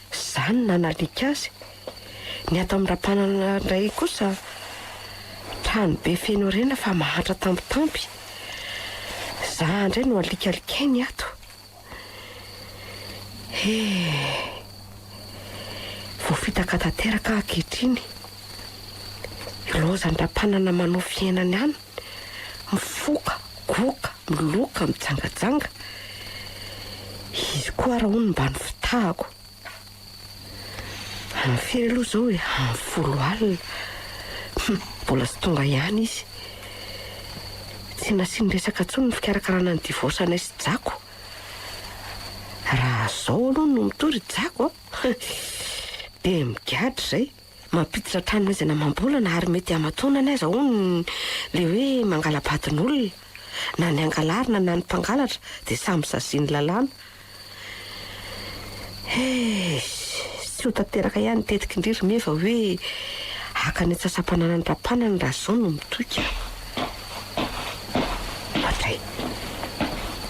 D: Zany nanalika azy. Ny ato amin'ny rapanana indray kosa trano be feno rena fa mahatra tampitampi. Za indray no alikalikai ato. Voafitaka tanteraka ankehitriny. Loza ny rapanana manao fiainany any. Mifoka, goka, miloka, mijangajanga. Izy koa raha hono mba ny fitahako. Amin'ny firy aloha zao hoe amin'ny 10 alina. Mbola tsy tonga ihany izy. Tsy nasiany resaka intsony ny fikarakarana ny divorce-anay sy Jako. Raha zao aloha no mitory Jako dia migadra izay. Mampiditra trano izay namam-bolana ary mety amatonana aiza hono le hoe mangala-badin'olona. Na ny angalarina na ny mpangalatra dia samy zaziny lalàna. Tsy ho tanteraka ihany tetika indrindra meva hoe haka ny atsasampanana ny rapanana raha zao no mitoika. Matray,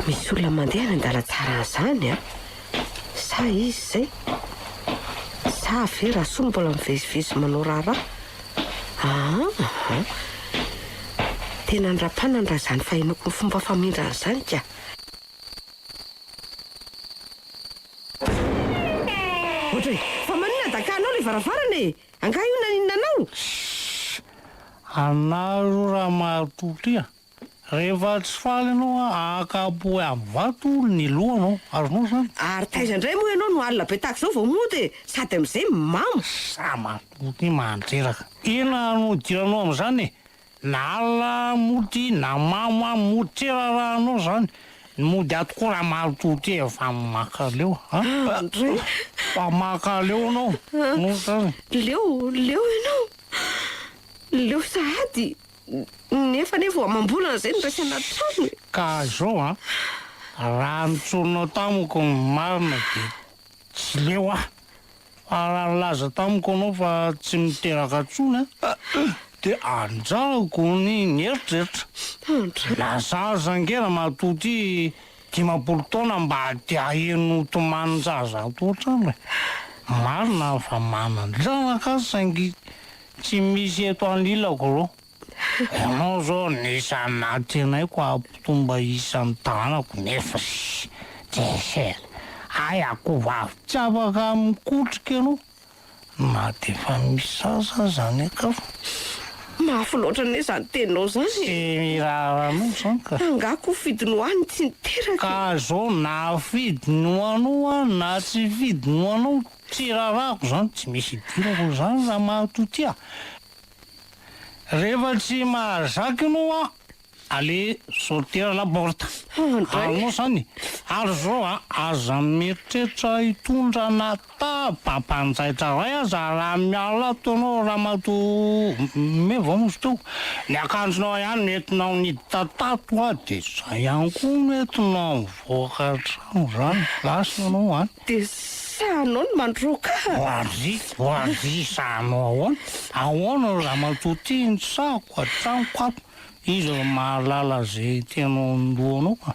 D: misy olona mandeha ny andala-tsara an'izany sa izy izay? Sa ve raha soa mbola mivezivezy manao raharaha? Tena ny rapanana raha izany fahinoko ny fomba famindrana izany ka. Ohatray, fa manina dakanao ilay varavarana e. Angaha io naninanao?
G: Anaro raha mahatoty rehefa tsy faly ianao akapoe amin'ny vato ny lohanao aronao zany.
D: Ary taiza indray moa ianao no alina be tahaka izao vao mody sady amin'izay mamo.
G: Sa matoty mantreraka. Ina no diranao amin'izany e. Na ala mody na mama motrera rahanao zany. Mody atoko raha matoty efa makaleo. Fa makaleo anao.
D: Leo ianao. Leo sahady. Nefa vao amam-bolana izay no raisy anaty trano.
G: Ka zao raha nitsorinao tamiko ny marina dia tsy leo raha laza tamiko anao fa tsy miteraka tsony dia anjarako ny eritreritra. Laza zangera matoty 50 taona mba dia heno tomanin-jaza toatrano. Marina fa manan-janaka saingy tsy misy eto anilako reo. Ianao zao nisy anaty anay ko ampitomba isan'ny tanako nefa ako vavy tsy afaka mikotrika ianao. Na dia efa misy sasa zany aka fa
D: mafy loatra ny izany teninao zany.
G: Tsy rahanao zany ka.
D: Angako fidiny hoany tsy niteraka.
G: Ka zao na fidiny hoanao na tsy fidiny hoanao tsy rarako zany tsy misy idirako zany raha mahatoty rehefa tsy mahazaka ianao ale sortera la porta. Anao zany
H: ary zao aza mieritreritra hitondrana pampanjaitra ray aza raha miala taonao ramatoa mevamos teo ny akanjonao ihany nentinao niditatato dia zay ihany koa nentinao mivoaka trano zany lasanao any
D: dia sanao ny mandroka
H: oazy sanao ahoana ramatoa tiany sako atranoko ato izy mahalala zay tianao ndoanao ka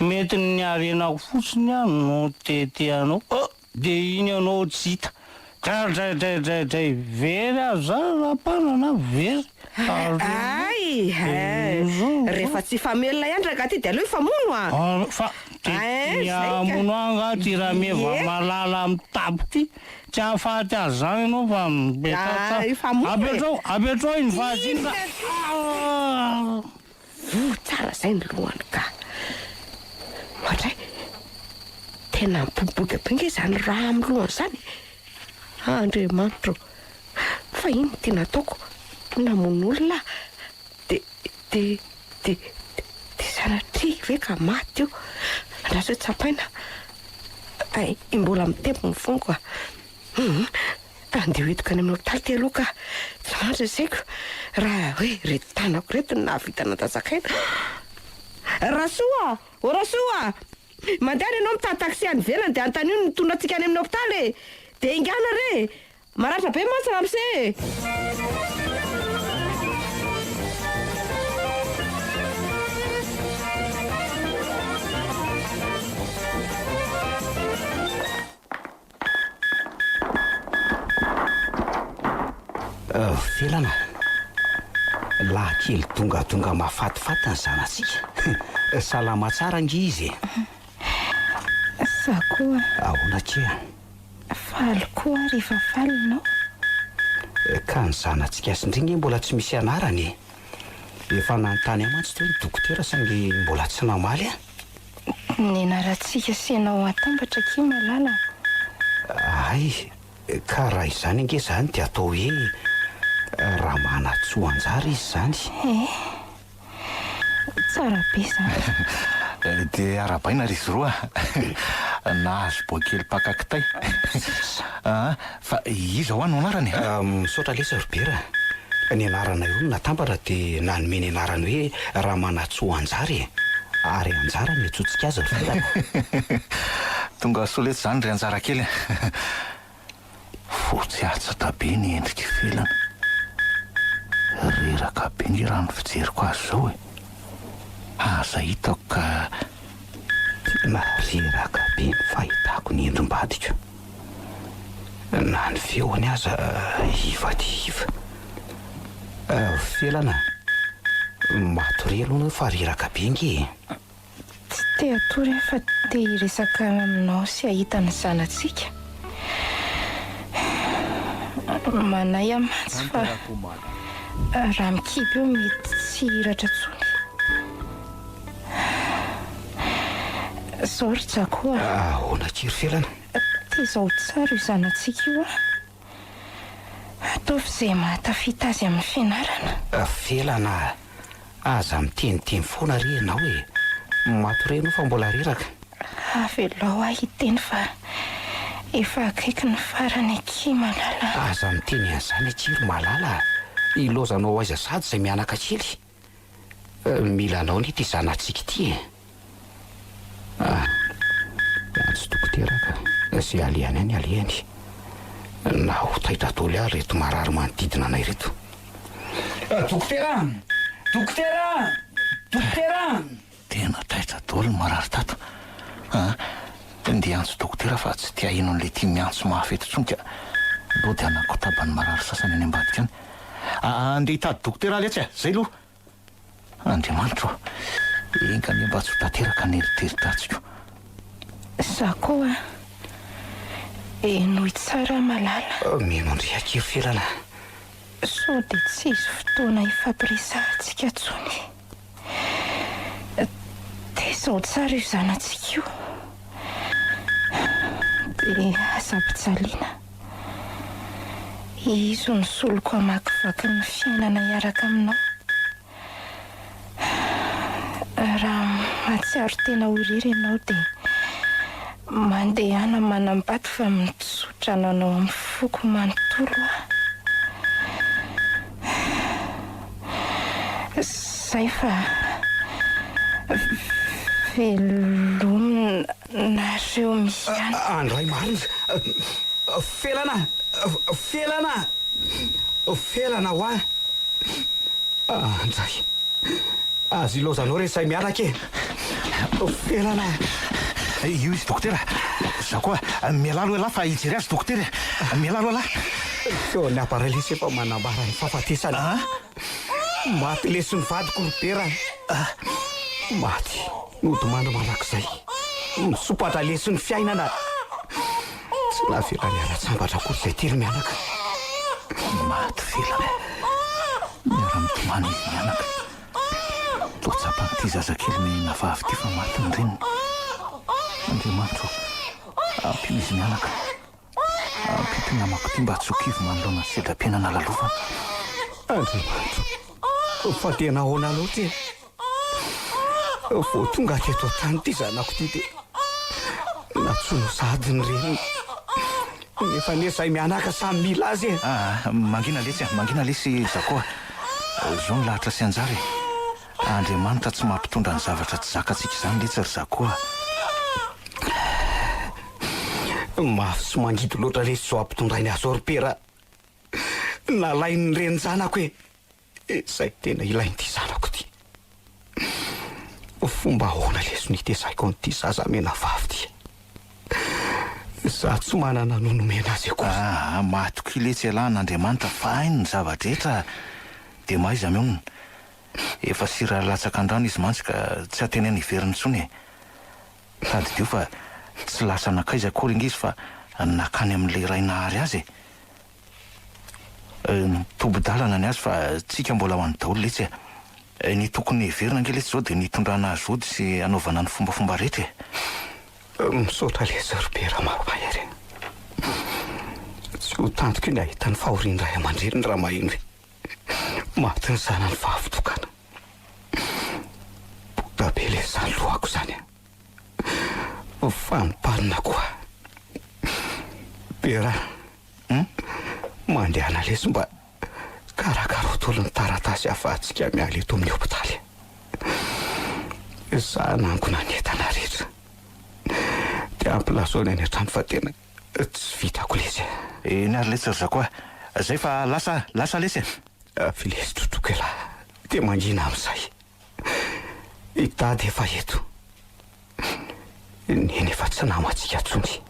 H: mety ny arenako fotsiny any no teteanao dia iny anao tsy hita dray very aza rapanana very
D: ay rehefa tsy famelona iandraka ty dia aloha ifamono
H: fa amono angaty raha meva malala mitabo ty tsy ahafaty azy zany ianao fa abetrao iny vazina
D: tsara zay ny lohany ka ohatray tena mipoboka be nge zany raha amin'ny lohany zany Andriamanitra fa iny ty nataoko namono olona de sanatria ve ka maty io andraso hoe tsapaina ay mbola mitempo ny fonko andeha hoetika any amin'ny hopitaly ty aloha ka tsy mandry saiko raha hoe reto tanako reto ny nahavita natazakaina rasoa mandeha any ianao mitady taxi any velany dia antany io nitondra antsika any amin'ny hopitaly dia ingana re maratra be mantsy ramse
E: felana lahakely tonga mafatifaty ny zanatsika salama tsara ngy izy
F: za koa
E: ahoana tria
F: faly koa rehefa falinao
E: ka ny zanatsika sindringy mbola tsy misy anarany efa nanontany amantsy toy ny dokotera sangy mbola tsy namaly
F: ny anaratsika senao atambatra ki malala
E: ay ka raha izany ange zany dia atao hoe raha manatsoa anjara izy zany
F: tsara be zany
A: dia arabaina ry izy roa nahazo boakely pakakitay fa izy ao ano anarany
E: misaotra lesa robera ny anarana io natambatra dia nanome ny anarany hoe raha manatsoa anjara ary anjara ny atsotsika azy ry
A: tonga solety zany ry anjara kely fotsy atsatra be ny endrika felana reraka be ny raha ny fijeriko azy zao aza hitako ka
E: reraka be ny fahitako ny endrim-badika na ny feony aza iva felana matory aloha fa reraka be nge
F: tsy te atory fa te hiresaka aminao sy ahitany zanatsika manay amantsy fa raha mikiby eo mety tsy hiratra tsony zao ry tsakoa
E: ahoana kiry felana
F: te zao tsara io zanatsika io ataovy zay mahatafita azy amin'ny fianarana
E: felana aza miteniteny foana re ianao hoe matoreno fa mbola reraka
F: avelao ahy hiteny fa efa akaiky ny farany aky malala
E: aza miteny an'izany atsiry malala ilozanao aiza sady zay mianaka kely mila anao ny ty zanatsika ty antsy dokoteraka zay aliany any aliany na hotaitra toly ahy reto marary manodidina anay reto
G: dokotera
A: tena taitra dolo marary tato dia antso dokotera fa tsy tia ino n'le tia miantso mahafetotsonka lo dia anako tabany marary sasany any ambadika any andeha hitady dokotera aletsy zay loha Andriamanitra inga ny mba tsy ho tanteraka ny eritreritratsika
F: za koa nohy tsara malala
E: minondry akiry felana
F: so dia tsy izy fotoana ifampiresahantsika tsony dia zao tsara io zanatsika io dia aza-pitsaliana izo ny soloko amakivaky ny fiainana hiaraka aminao raha matsiaro tena ho irery ianao dia Mandehana manam-bato fa mitsotra nanao amin'ny foko manontolo zay fa velominareo misy any.
E: Andray marina, felana ho a. Andray, azy ilozanao resay miaraka e. Felana.
A: Io izy dokotera, za koa mialalo elahy fa hijery azy dokotera, mialalo elahy.
E: Feo ny aparalesy efa manambara ny fahafatesana. Maty lesy ny vadiko ropera. Maty nodimandro manak'izay, misopatra lesy ny fiainana. Tsy navela niara-tsambatra akory izay telo mianaka.
A: Maty felana, miara-mitomany izy mianaka. Totsapanyity zazakely navavy ty fa maty ny reniny. Andriamanitro, ampio izy mianaka. Ampio namako ty mba tsokivy manoloana ny sedam-piainana lalofana.
E: Andriamanitro, fa tena ahoana loatra e. Vao tonga teto an-tany ty zanako ty dia natsono sady ny reniny. Nefa nesay mianaka samy mila azy e.
A: Mangina lesy zakoa. Zao ny lahatra sy anjary. Andriamanitra tsy mampitondra ny zavatra tsy zakatsika izany letsy ry zakoa.
E: Mafy sy mangidy loatra lesy zao ampitondrainy azo ropera. Nalainy reny zanako e. Izay tena ilain'ity zanako ty. Fomba ahoana lesy nitesaiko an'ity zaza mena vavy ty. Za tsy manana nonomena azy akoa.
A: Matoko iletsy ialahin'Andriamanitra fa hainy ny zavadrehetra dia maiza mionona. Efa sira latsaka andrano izy mantsy ka tsy ateneny iveriny intsony e. Tadidio fa tsy lasa nakaiza akory ingizy fa nakany amin'ilay ray nahary azy e. Tobodalana ny azy fa tsika mbola ho an'ny daholo letsy e. Ny tokony heverina ange letsy zao dia nitondrana azy ody sy anaovana ny fombafomba rehetra e.
E: Misaotra lesy ropera maromahery. Tsy ho tantoko ny ahita ny fahoriany ray aman-dreny raha maheno hoe maty ny zanany vavy-tokana. Boda be le zany lohako zany a. Fanimparina koa. Pera, mandehana lesy mba karakara tolo ny taratasy afahantsika miala eto amin'ny hopitaly. Za nangona ny entana rehetra. Dia ampilazona any an-trano fa tena tsy vitako lesy.
A: Ny ary lesy ry zakoa. Zay fa lasa lesy e.
E: Vilesy totroko ela dia mangina amin'izay. Hitady efa eto. Neny efa tsy namantsika tsony.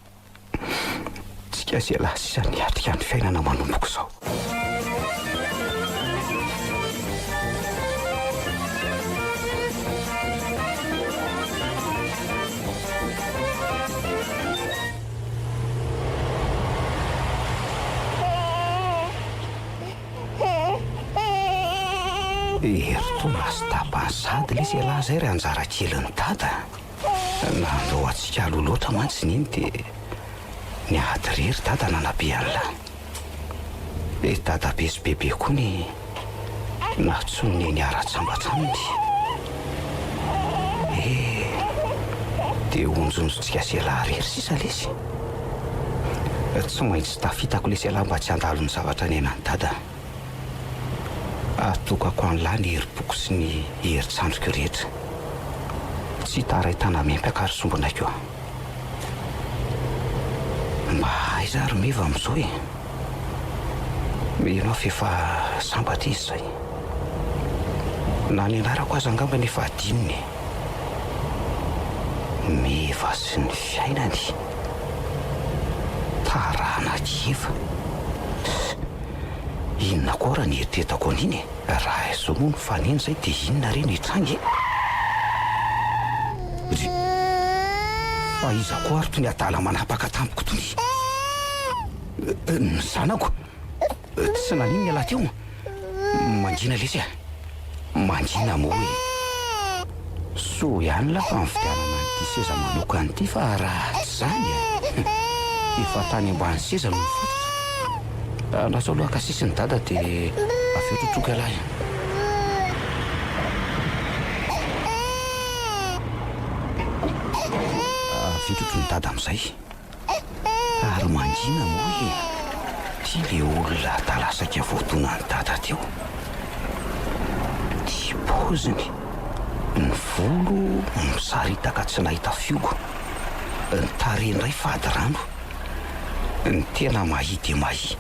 E: Tsika zay lahy sisa niatrika ny fiainana manomboko izao. Eritona sy tapany sady lesy elahy zay ry anjara kely ny dada. Nandao atsika aloloatra mantsy niny dia niady rery dada nanabe an'lahy. Dada be sy bebe koa ny natsony niara-tsambatra aminy. Dia onjonjotsika sy elahy rery sisa lesy. Tsy maintsy tafitako lesy elahy mba tsy handalo ny zavatra nenany dada. Atokako an'lahy ny herim-poko sy ny herintsandroko rehetra. Tsy taraitana mempy sombona keo. Mba aiza ary meva amin'izao e. Ianao fefa sambatra izy zay. Na ny anarako aza angamba nefa adininy. Meva sy ny fiainany. Tarana kiva. Inona koa raha nieritreretako an'iny e. Raha izao moa ny faneny zay dia inona reny hitrangy. Fa iza koa ary toy ny adala manapaka tampoka toy ny zanako. Tsy nanino ny alahy teo. Mangina lesy a. Mangina moa hoe so ihany la fa mividianana n'ity seza manokana ity fa raha tsy zany efa tany ambany seza no mifatotra. Nasa aloha ka sisy ny dada dia aveo totroka alahy. vitotro ny dada amin'izay ary manjina moa hoe ty le olona talasaka voatona ny dada teo. Ty poziny, ny volo misaritaka tsy nahita fiogo, ny tareny ray fady rano, ny tena mahi dia mahi,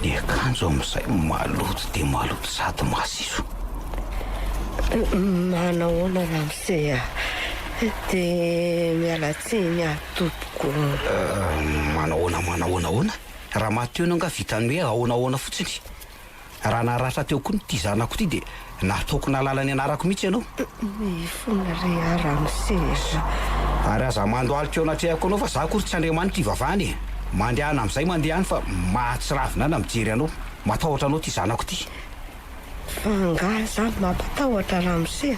E: ny akanjo amin'izay maloto dia maloto sady masiso.
D: Manahoana Ramsey dia miala tsiny tompoko.
E: Manahoana raha mateo no nga vitany hoe ahoanahoana fotsiny. Raha naratra teo koa ty zanako ty dia nataoko nalala ny anarako mihitsy ianao.
D: Fona re Ramsey.
E: Ary aza mandohalika eo anatrehako anao fa za kory tsy Andriamanitra ivavahany. Mandehana amin'izay mandehany fa mahatsiravina na mijery anao. Matahotra anao ty zanako ty.
D: Fa nga za mampatahotra Ramsey.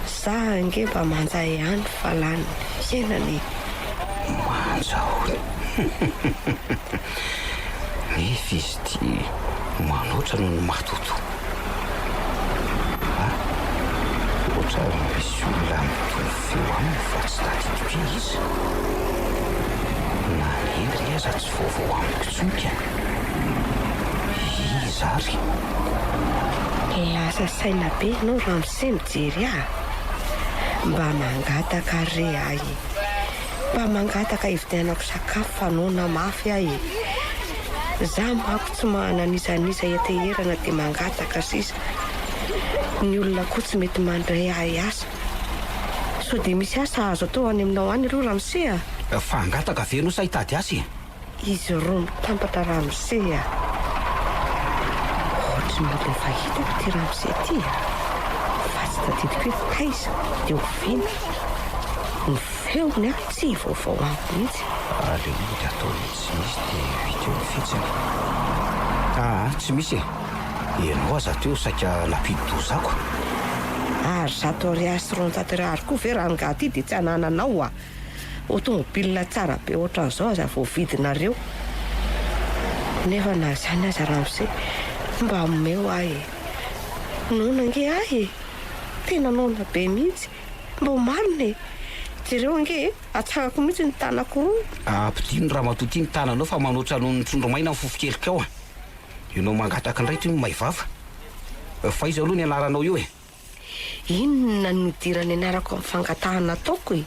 D: Za ange mba manjay ihany fa lany fiainany.
E: Manjahony. Nefa izy ty manoatra noho ny matoto. Oatra misy olona mitovy feo aminy fa tsy tadidiko izy. Na ny endriny aza tsy vaovao amiko tsonka. Izy ary.
D: Lasa saina be ianao Ramsey mijery aho. Mba mangataka re ahy. Mba mangataka hividianako sakafo fanoana mafy ahy. Za mako tsy mahananisanisa eteherana dia mangataka sisa. Ny olona koa tsy mety mandray ahy asa. So dia misy asa azo atao any aminao any aloha Ramsey.
E: Fangataka ve no sa hitady asa?
D: Izy roa mitambatra Ramsey. Ohatry ny olona fahitako ty Ramsey ty. Fa tsy tadidiko hoe taiza dia oviana. Ny feony tsy vaovao amiko mihitsy.
E: Le ody ataony tsy misy dia vita eo fitsiny. Tsy misy e. Ianao aza teo saika nampidi-dozako.
D: Ary zato ariary sy 300 ariary koa ve raha nga ty dia tsy hanananao automobilina tsara be ohatran'izao aza vao vidinareo. Nefa na zany aza Ramsey mba omeo ahy. Noana nge ahy. Tena noana be mihitsy. Mba marina e. Jereo nge atsakako mihitsy ny tanako roa.
E: Ampidino raha matoty ny tananao fa manoatra noho ny trondro maina ny fofokelika ao. Ianao mangataka indray ty maivava. Fa izy aloha ny anaranao io e.
D: Inona ny dirany anarako amin'ny fangatahana ataoko e.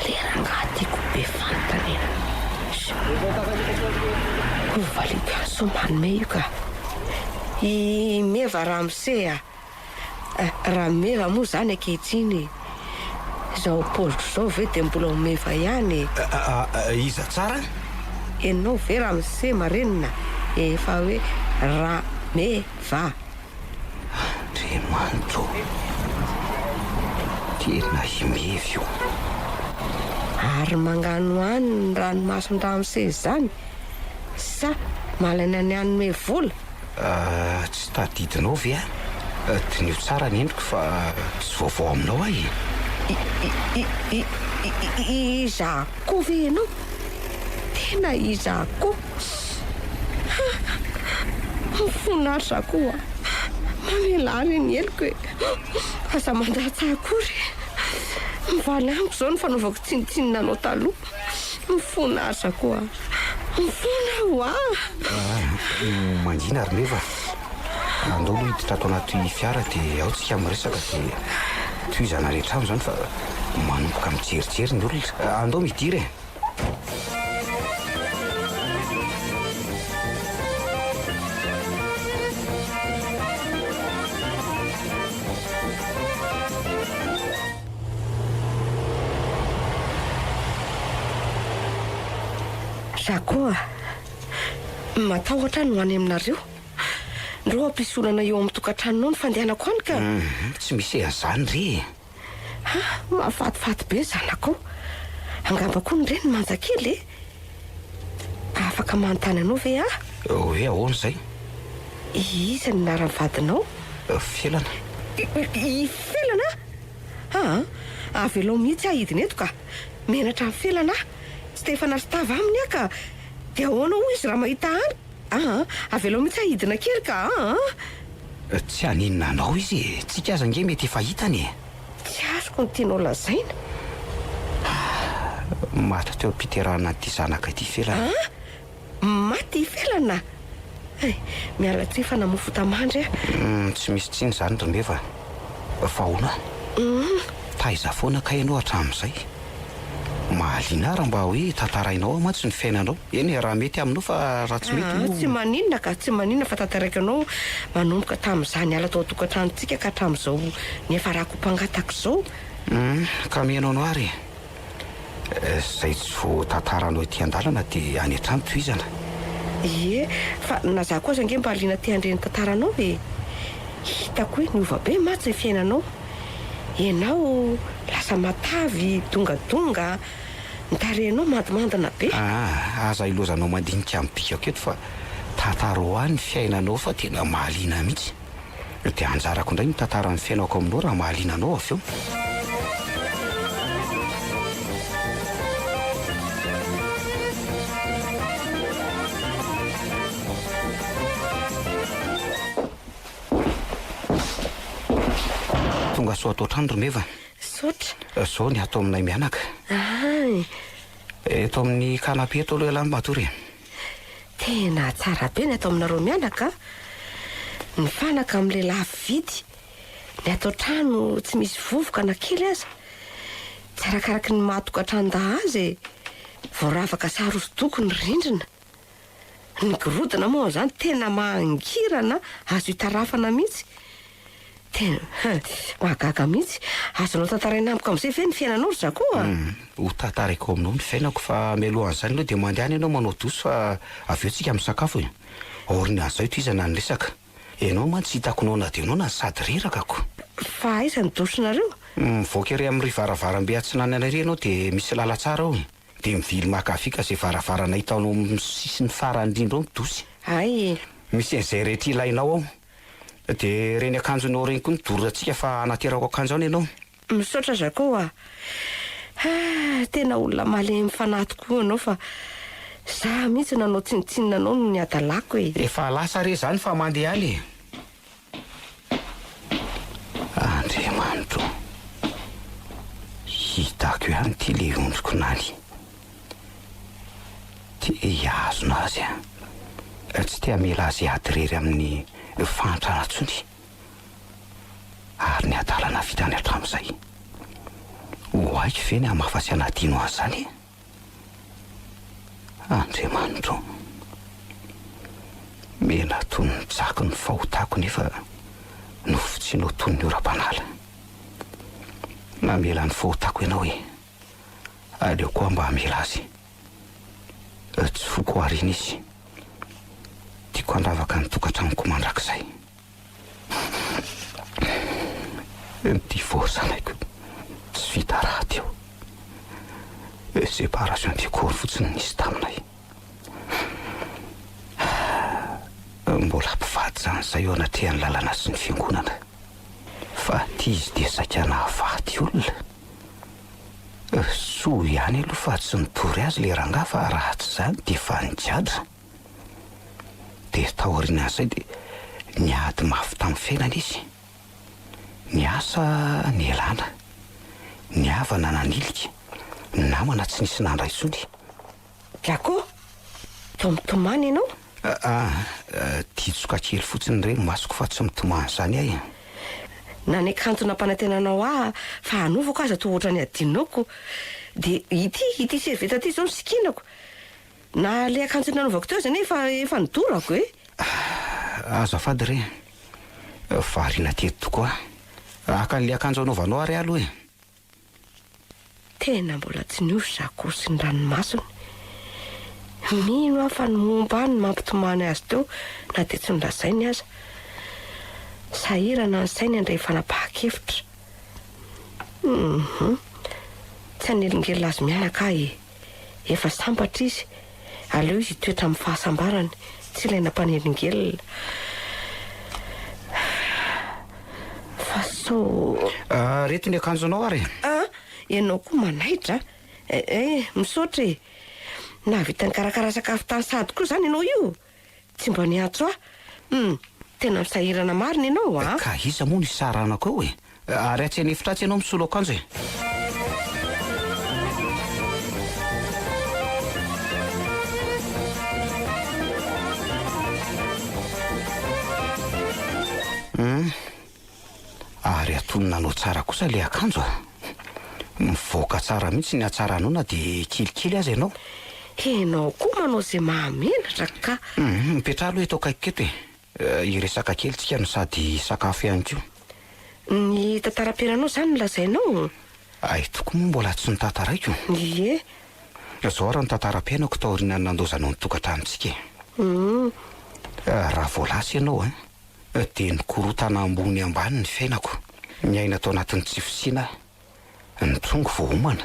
D: Lera nga tiako be fantanena. Ovaliko somanome io ka. I meva Ramsey raha meva moa zany ankehitriny. Izao poziko izao ve dia mbola meva ihany.
E: Iza tsara?
D: Ianao ve Ramsey marenina efa hoe Rameva.
E: Andriamanitro. Tena himevy io.
D: Ary mangano any ny ranomasony Ramsey zany. Sa malaina ny anome vola.
E: Tsy tadidinao ve a? Tinio tsara ny endriko fa tsy vaovao aminao ahy.
D: Iza koa ve ianao? Tena iza koa? Mifonatra koa. Mamelary ny eloko e. Aza mandatsa akory. Mivaly amiko izao ny fanaovako tsinitsinina anao taloha. Mifonatra koa. Mifona ho
E: Manjina ary meva. Andao aloha hiditra ato anaty fiara dia ao tsika miresaka dia tohizana rehetra aminy izany fa manomboka mijerijery ny olona. Andao midiry e.
D: Koa matahotra no any aminareo. Ndreo ampisolana eo amin'ny tokantranonao ny fandehanako any ka.
E: Tsy misy an'izany re.
D: Mahafatifaty be zanako. Angamba koa ny reny manjakely e. Afaka manontany anao ve
E: Hoe ahoana izay?
D: Iza ny naran'ny vadinao?
E: Felana.
D: Felana? Avy aloha mihitsy ahidiny eto ka. Menatra amin'ny felana tsy tefa naritava aminy ka. Dia ahoana ho izy raha mahita any? Avy aloha mihitsy ahidina kely ka.
E: Tsy haninona anao izy. Tsika aza nge mety efa hitany.
D: Tsy azoko ny tianao lazaina.
E: Maty teo am-piterahana ty zanaka ity felana.
D: Maty felana? Miala tsy fa namofo tamandry
E: Tsy misy tsiny zany Remeva. Fa hoana? Taiza foana ka ianao hatramin'izay. Mahaliana raha mba hoe tantarainao mantsy ny fiainanao. Eny raha mety aminao fa raha tsy mety
D: tsy maninona ka tsy maninona fa tantaraikanao manomboka tamin'izany ala tao tokantranontsika ka hatramin'izao nefa rako mpangatako izao.
E: Ka mihainao no ary. Zay tsy vo tantaranao ety an-dalana dia any an-trano tohizana.
D: Ie, fa na za kosa nge mba aliana ty andreny tantaranao ve hitako hoe niova be matsy ny fiainanao. Ianao lasa matavy, dongadonga, nitarehinao mandimandina be.
E: Aza ilozanao mandinika amin'ny bikako eto fa tantara ho any ny fiainanao fa tena mahaliana mihitsy. Dia anjarako indray mitantara ny fiainako aminao raha mahaliana anao avy eo. Tonga soa atao trano Remeva.
D: Sotra.
E: Zao ny atao aminay mianaka. Eto amin'ny kanapé eto aloha lany matory.
D: Tena tsara be ny atao aminareo mianaka. Ny fanaka amin'ny lehilahy vidy. Ny atao trano tsy misy vovoka na kely aza. Tsarakaraky ny mahatokantrano-daha azy. Voaravaka sary hosodoko ny rindrina. Ny gorodona moa zany tena mangirana, azo hitarafana mihitsy. Tena mahagaga mihitsy. Azonao tantaraina amiko amin'izay ve ny fiainanao ry zakoa?
E: Ho tantaraiko aminao ny fiainako fa mialohan'izany aloha dia mandehana ianao manao doso fa avy eo tsika misakafo e. Aorina an'izay tohizana ny resaka. Ianao mantsy hitako nona dia nona sady rerakako.
D: Fa aiza ny dosonareo?
E: Mivoaka ery amin'ny varavarambe Atsinanana ery ianao dia misy lalatsara ao. Dia mivily makafika izay varavarana hitanao amin'ny sisiny farany indrindra ao midosy.
D: Ay.
E: Misy an'izay rehetra ilainao ao. Dia reny akanjonao reny koa nidoronantsika fa anaterako akanjo ao ianao.
D: Misaotra zakoa. Tena olona malemy fanahy tokoa ianao fa za mihitsy nanao tsinitsinina anao no ny adalako e.
E: Efa lasa re zany fa mandeha aly. Andriamanitro. Hitako ihany ty le ondriko nany. Dia azona azy tsy tia mila azy ady rery amin'ny fantrana ntsony. Ary ny adalana vita any hatramin'izay. Ho aiko ve ny hamafasy anadino azy zany? Andriamanitro. Mena toy ny tsako ny fahotako nefa nofotsianao toy ny ora-panala. Namela ny fahotako ianao e. Aleo koa mba hamela azy. Tsy foko arina izy. Tiako handravaka ny tokantranoko mandrakizay. Ny divorce-naiko tsy vita raha teo. Séparation diakory fotsiny nisy taminay. Mbola mpivady zany zay eo anatrehan'ny lalana sy ny fiangonana. Fa ty izy dia saika nahavady olona. Soa ihany aloha fa tsy nitory azy le rangaha fa raha tsy zany dia efa nijadra. Dia taorian'izay dia niady mafy tamin'ny fiainana izy. Niasa nialana, niavana nanilika, namana tsy nisy nandray intsony.
D: Gako, tomitomany ianao?
E: Titsoka kely fotsiny ireny masoko fa tsy mitomany zany ahy.
D: Na ny akanjo nampanantenanao fa hanovako aza toa ohatran'ny adinoko. Dia ity servieta ty zao ny sikinako. Na le akanjo nanovako teo zany efa nidorako e.
E: Azafady re. Variana teto tokoa. Akan'le akanjo anaovanao ary aloha e.
D: Tena mbola tsy niosy zako sy ny ranomasony. Mino aho fa ny momba ny mampitomany azy teo na dia tsy nolazainy aza. Sahirana ny sainy andray fanapahan-kevitra. Tsy anelingely azy mianaka e. Efa sambatra izy. Aleo izy toetra amin'ny fahasambarany. Tsy ilaina mpanelingely. Fa so...
E: Reto ny akanjonao ary?
D: Ianao koa manaitra. Misaotra e. Navita ny karakara sakafo tany sady koa zany ianao io. Tsy mba niatso tena misahirana marina ianao
E: Ka iza moa ny saranako eo e. Ary atsy any efitra atsy ianao misolo akanjo e. tony nanao tsara kosa le akanjo a. Mivoaka tsara mihitsy ny atsaranao na dia kilikily azy ianao.
D: Enao koa manao izay mahamenatra ka.
E: Mipetraha aloha eto akaiky keto e. Iresaka kely tsika no sady sakafo ihany koa.
D: Ny tantaram-piainanao izany no lazainao.
E: Ay, toko moa mbola tsy notantaraiko.
D: Ie.
E: Zao raha ny tantaram-piainako taoriana nandozanao ny tokantranon-tsika. Raha voalasy ianao dia nikorotana ambony ambany ny fiainako. Miaina tao anatin'ny tsy fisiana, ny tongo vao homana.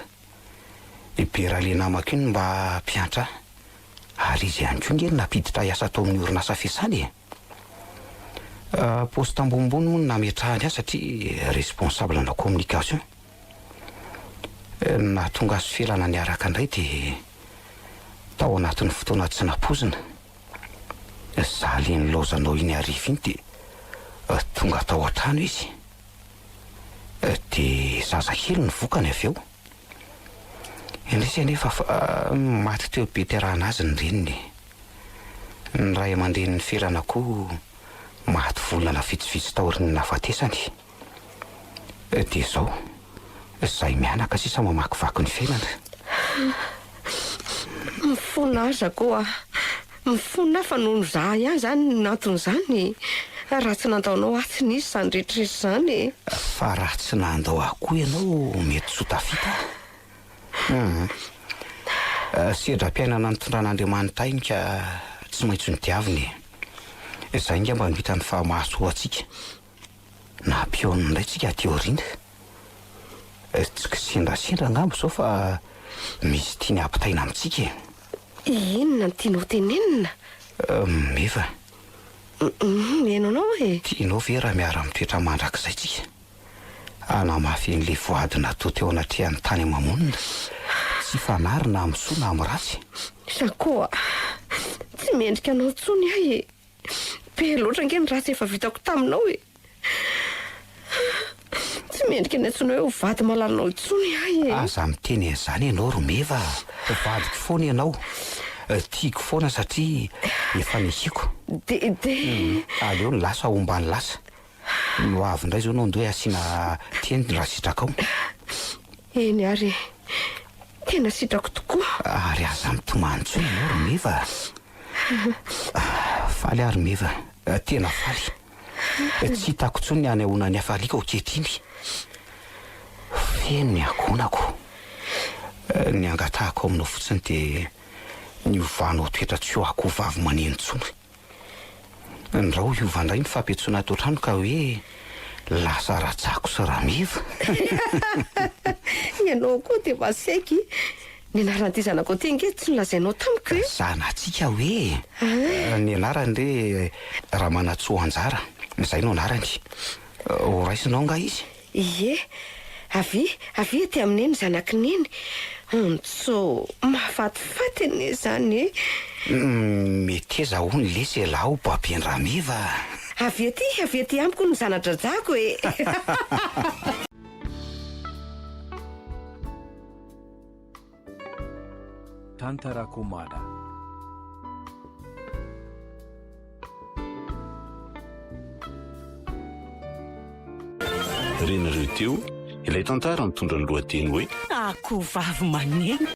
E: Ibera le namako iny mba mpiantra ary izy ihany koa ngeny napiditra hiasa tao amin'ny orinasa fiasany e. Poste ambonimbony moa no nametrahany azy satria responsable na communication. Nahatonga azy felana niaraka indray dia tao anatin'ny fotoana tsy napozina. Zaly ny laozanao iny ariva iny dia tonga tao an-trano izy. Dia zazakely ny vokany avy eo. Indrisy anefa maty teo beterahana azy ny reniny. Ny ray aman-dreniny felana koa maty volana vitsivitsy taorin'ny nafatesany. Dia zao izay mianaka sisa mamakivaky ny fiainana.
D: Mifona aza koa. Mifona fa noho za ihany zany naton'izany. Raha tsy nandaonao atsy nisy izany rehetra izany.
E: Fa raha tsy nandao akoho ianao mety tsy ho tafita. Sedra-piainana nitondran'Andriamanitra iny ka tsy maintsy nidiaviny. Izay nga mba mihita ny fahamahasoa antsika. Na mpiaonina indray tsika teoriana. Tsy kisendrasendra angamba zao fa misy tiany ampitaina amintsika.
D: Inona ny tianao tenenina?
E: Meva.
D: Menonao e.
E: Tianao ve raha miara mitoetra mandrakizay tsika? Anamafy an'le voadina toa teo anatrehan'ny tany amamonina. Tsy fanarina amin'ny soa na amin'ny ratsy.
D: Sakoa, tsy mendrika anao tsony ahy e. Be loatra nge ny ratsy efa vitako taminao e. Tsy mendrika ny antsoina hoe ho vady malalinao tsony ahy e.
E: Aza miteny an'izany ianao Romeva. Vadiko foana ianao. Tiako foana satria efa nihiko. Aleo ny lasa ombany lasa. No avy indray zao nao hoe asiana teny raha sitraka ao.
D: Eny ary tena sitrako tokoa.
E: Ary aza mitomany tsony ianao Romeva. Faly ary Romeva. Tena faly. Tsy hitako tsony ny anehoana ny hafaliko ankehitriny. Feno ny akonako. Ny angatahako aminao fotsiny dia ny ovanao toetra tsy ho akoho vavy maneno tsony. Raha ho iova indray ny fampiantsoana ato an-trano ka hoe lasa rajako sy Rameva.
D: Ianao koa dia masaiky. Ny anaran'ity zanako ty nge tsy nolazainao tamiko e.
E: Zanatsika hoe. Ny anarany re Ramanatsoa Anjara. Izay no anarany. Ho raisinao nga izy?
D: Ie. Avy ety amin'eny zanaky neny. Ntso mahafatifaty ny zany e.
E: Mety eza ho ny lesy lahy ho babien Rameva.
D: Avy ety amiko ny zanadradrako e.
J: Tantarakomana.
B: Renareo teo ilay tantara mitondra ny lohateny hoe
C: akoho vavy maneno.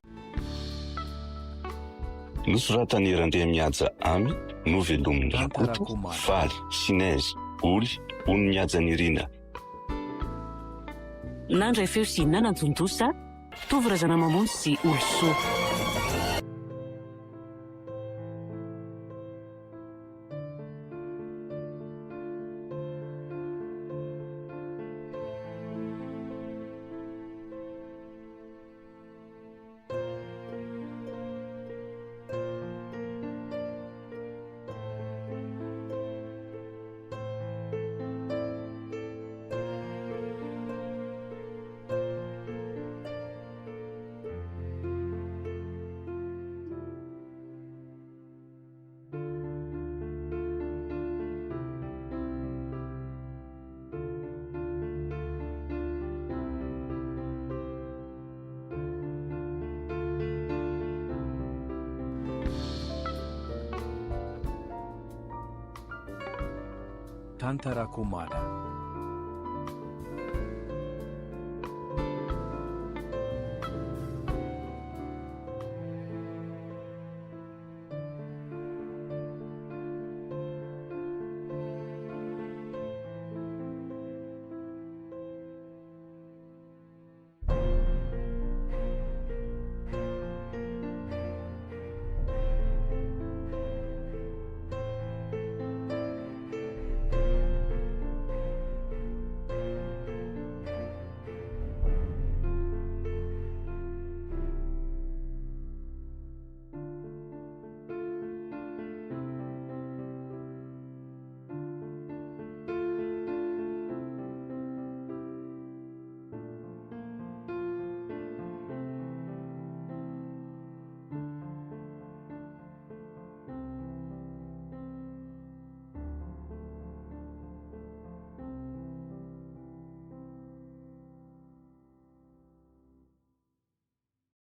B: nosoratany Randriamiaja Amy, novelomin'ny Rakoto, Faly, Sinaizy, Oly, Ony Miaja Nirina.
C: Nandray feo sy nanantondosa, tovy razana mamonjy sy Olosoa.
J: Tantarakomana.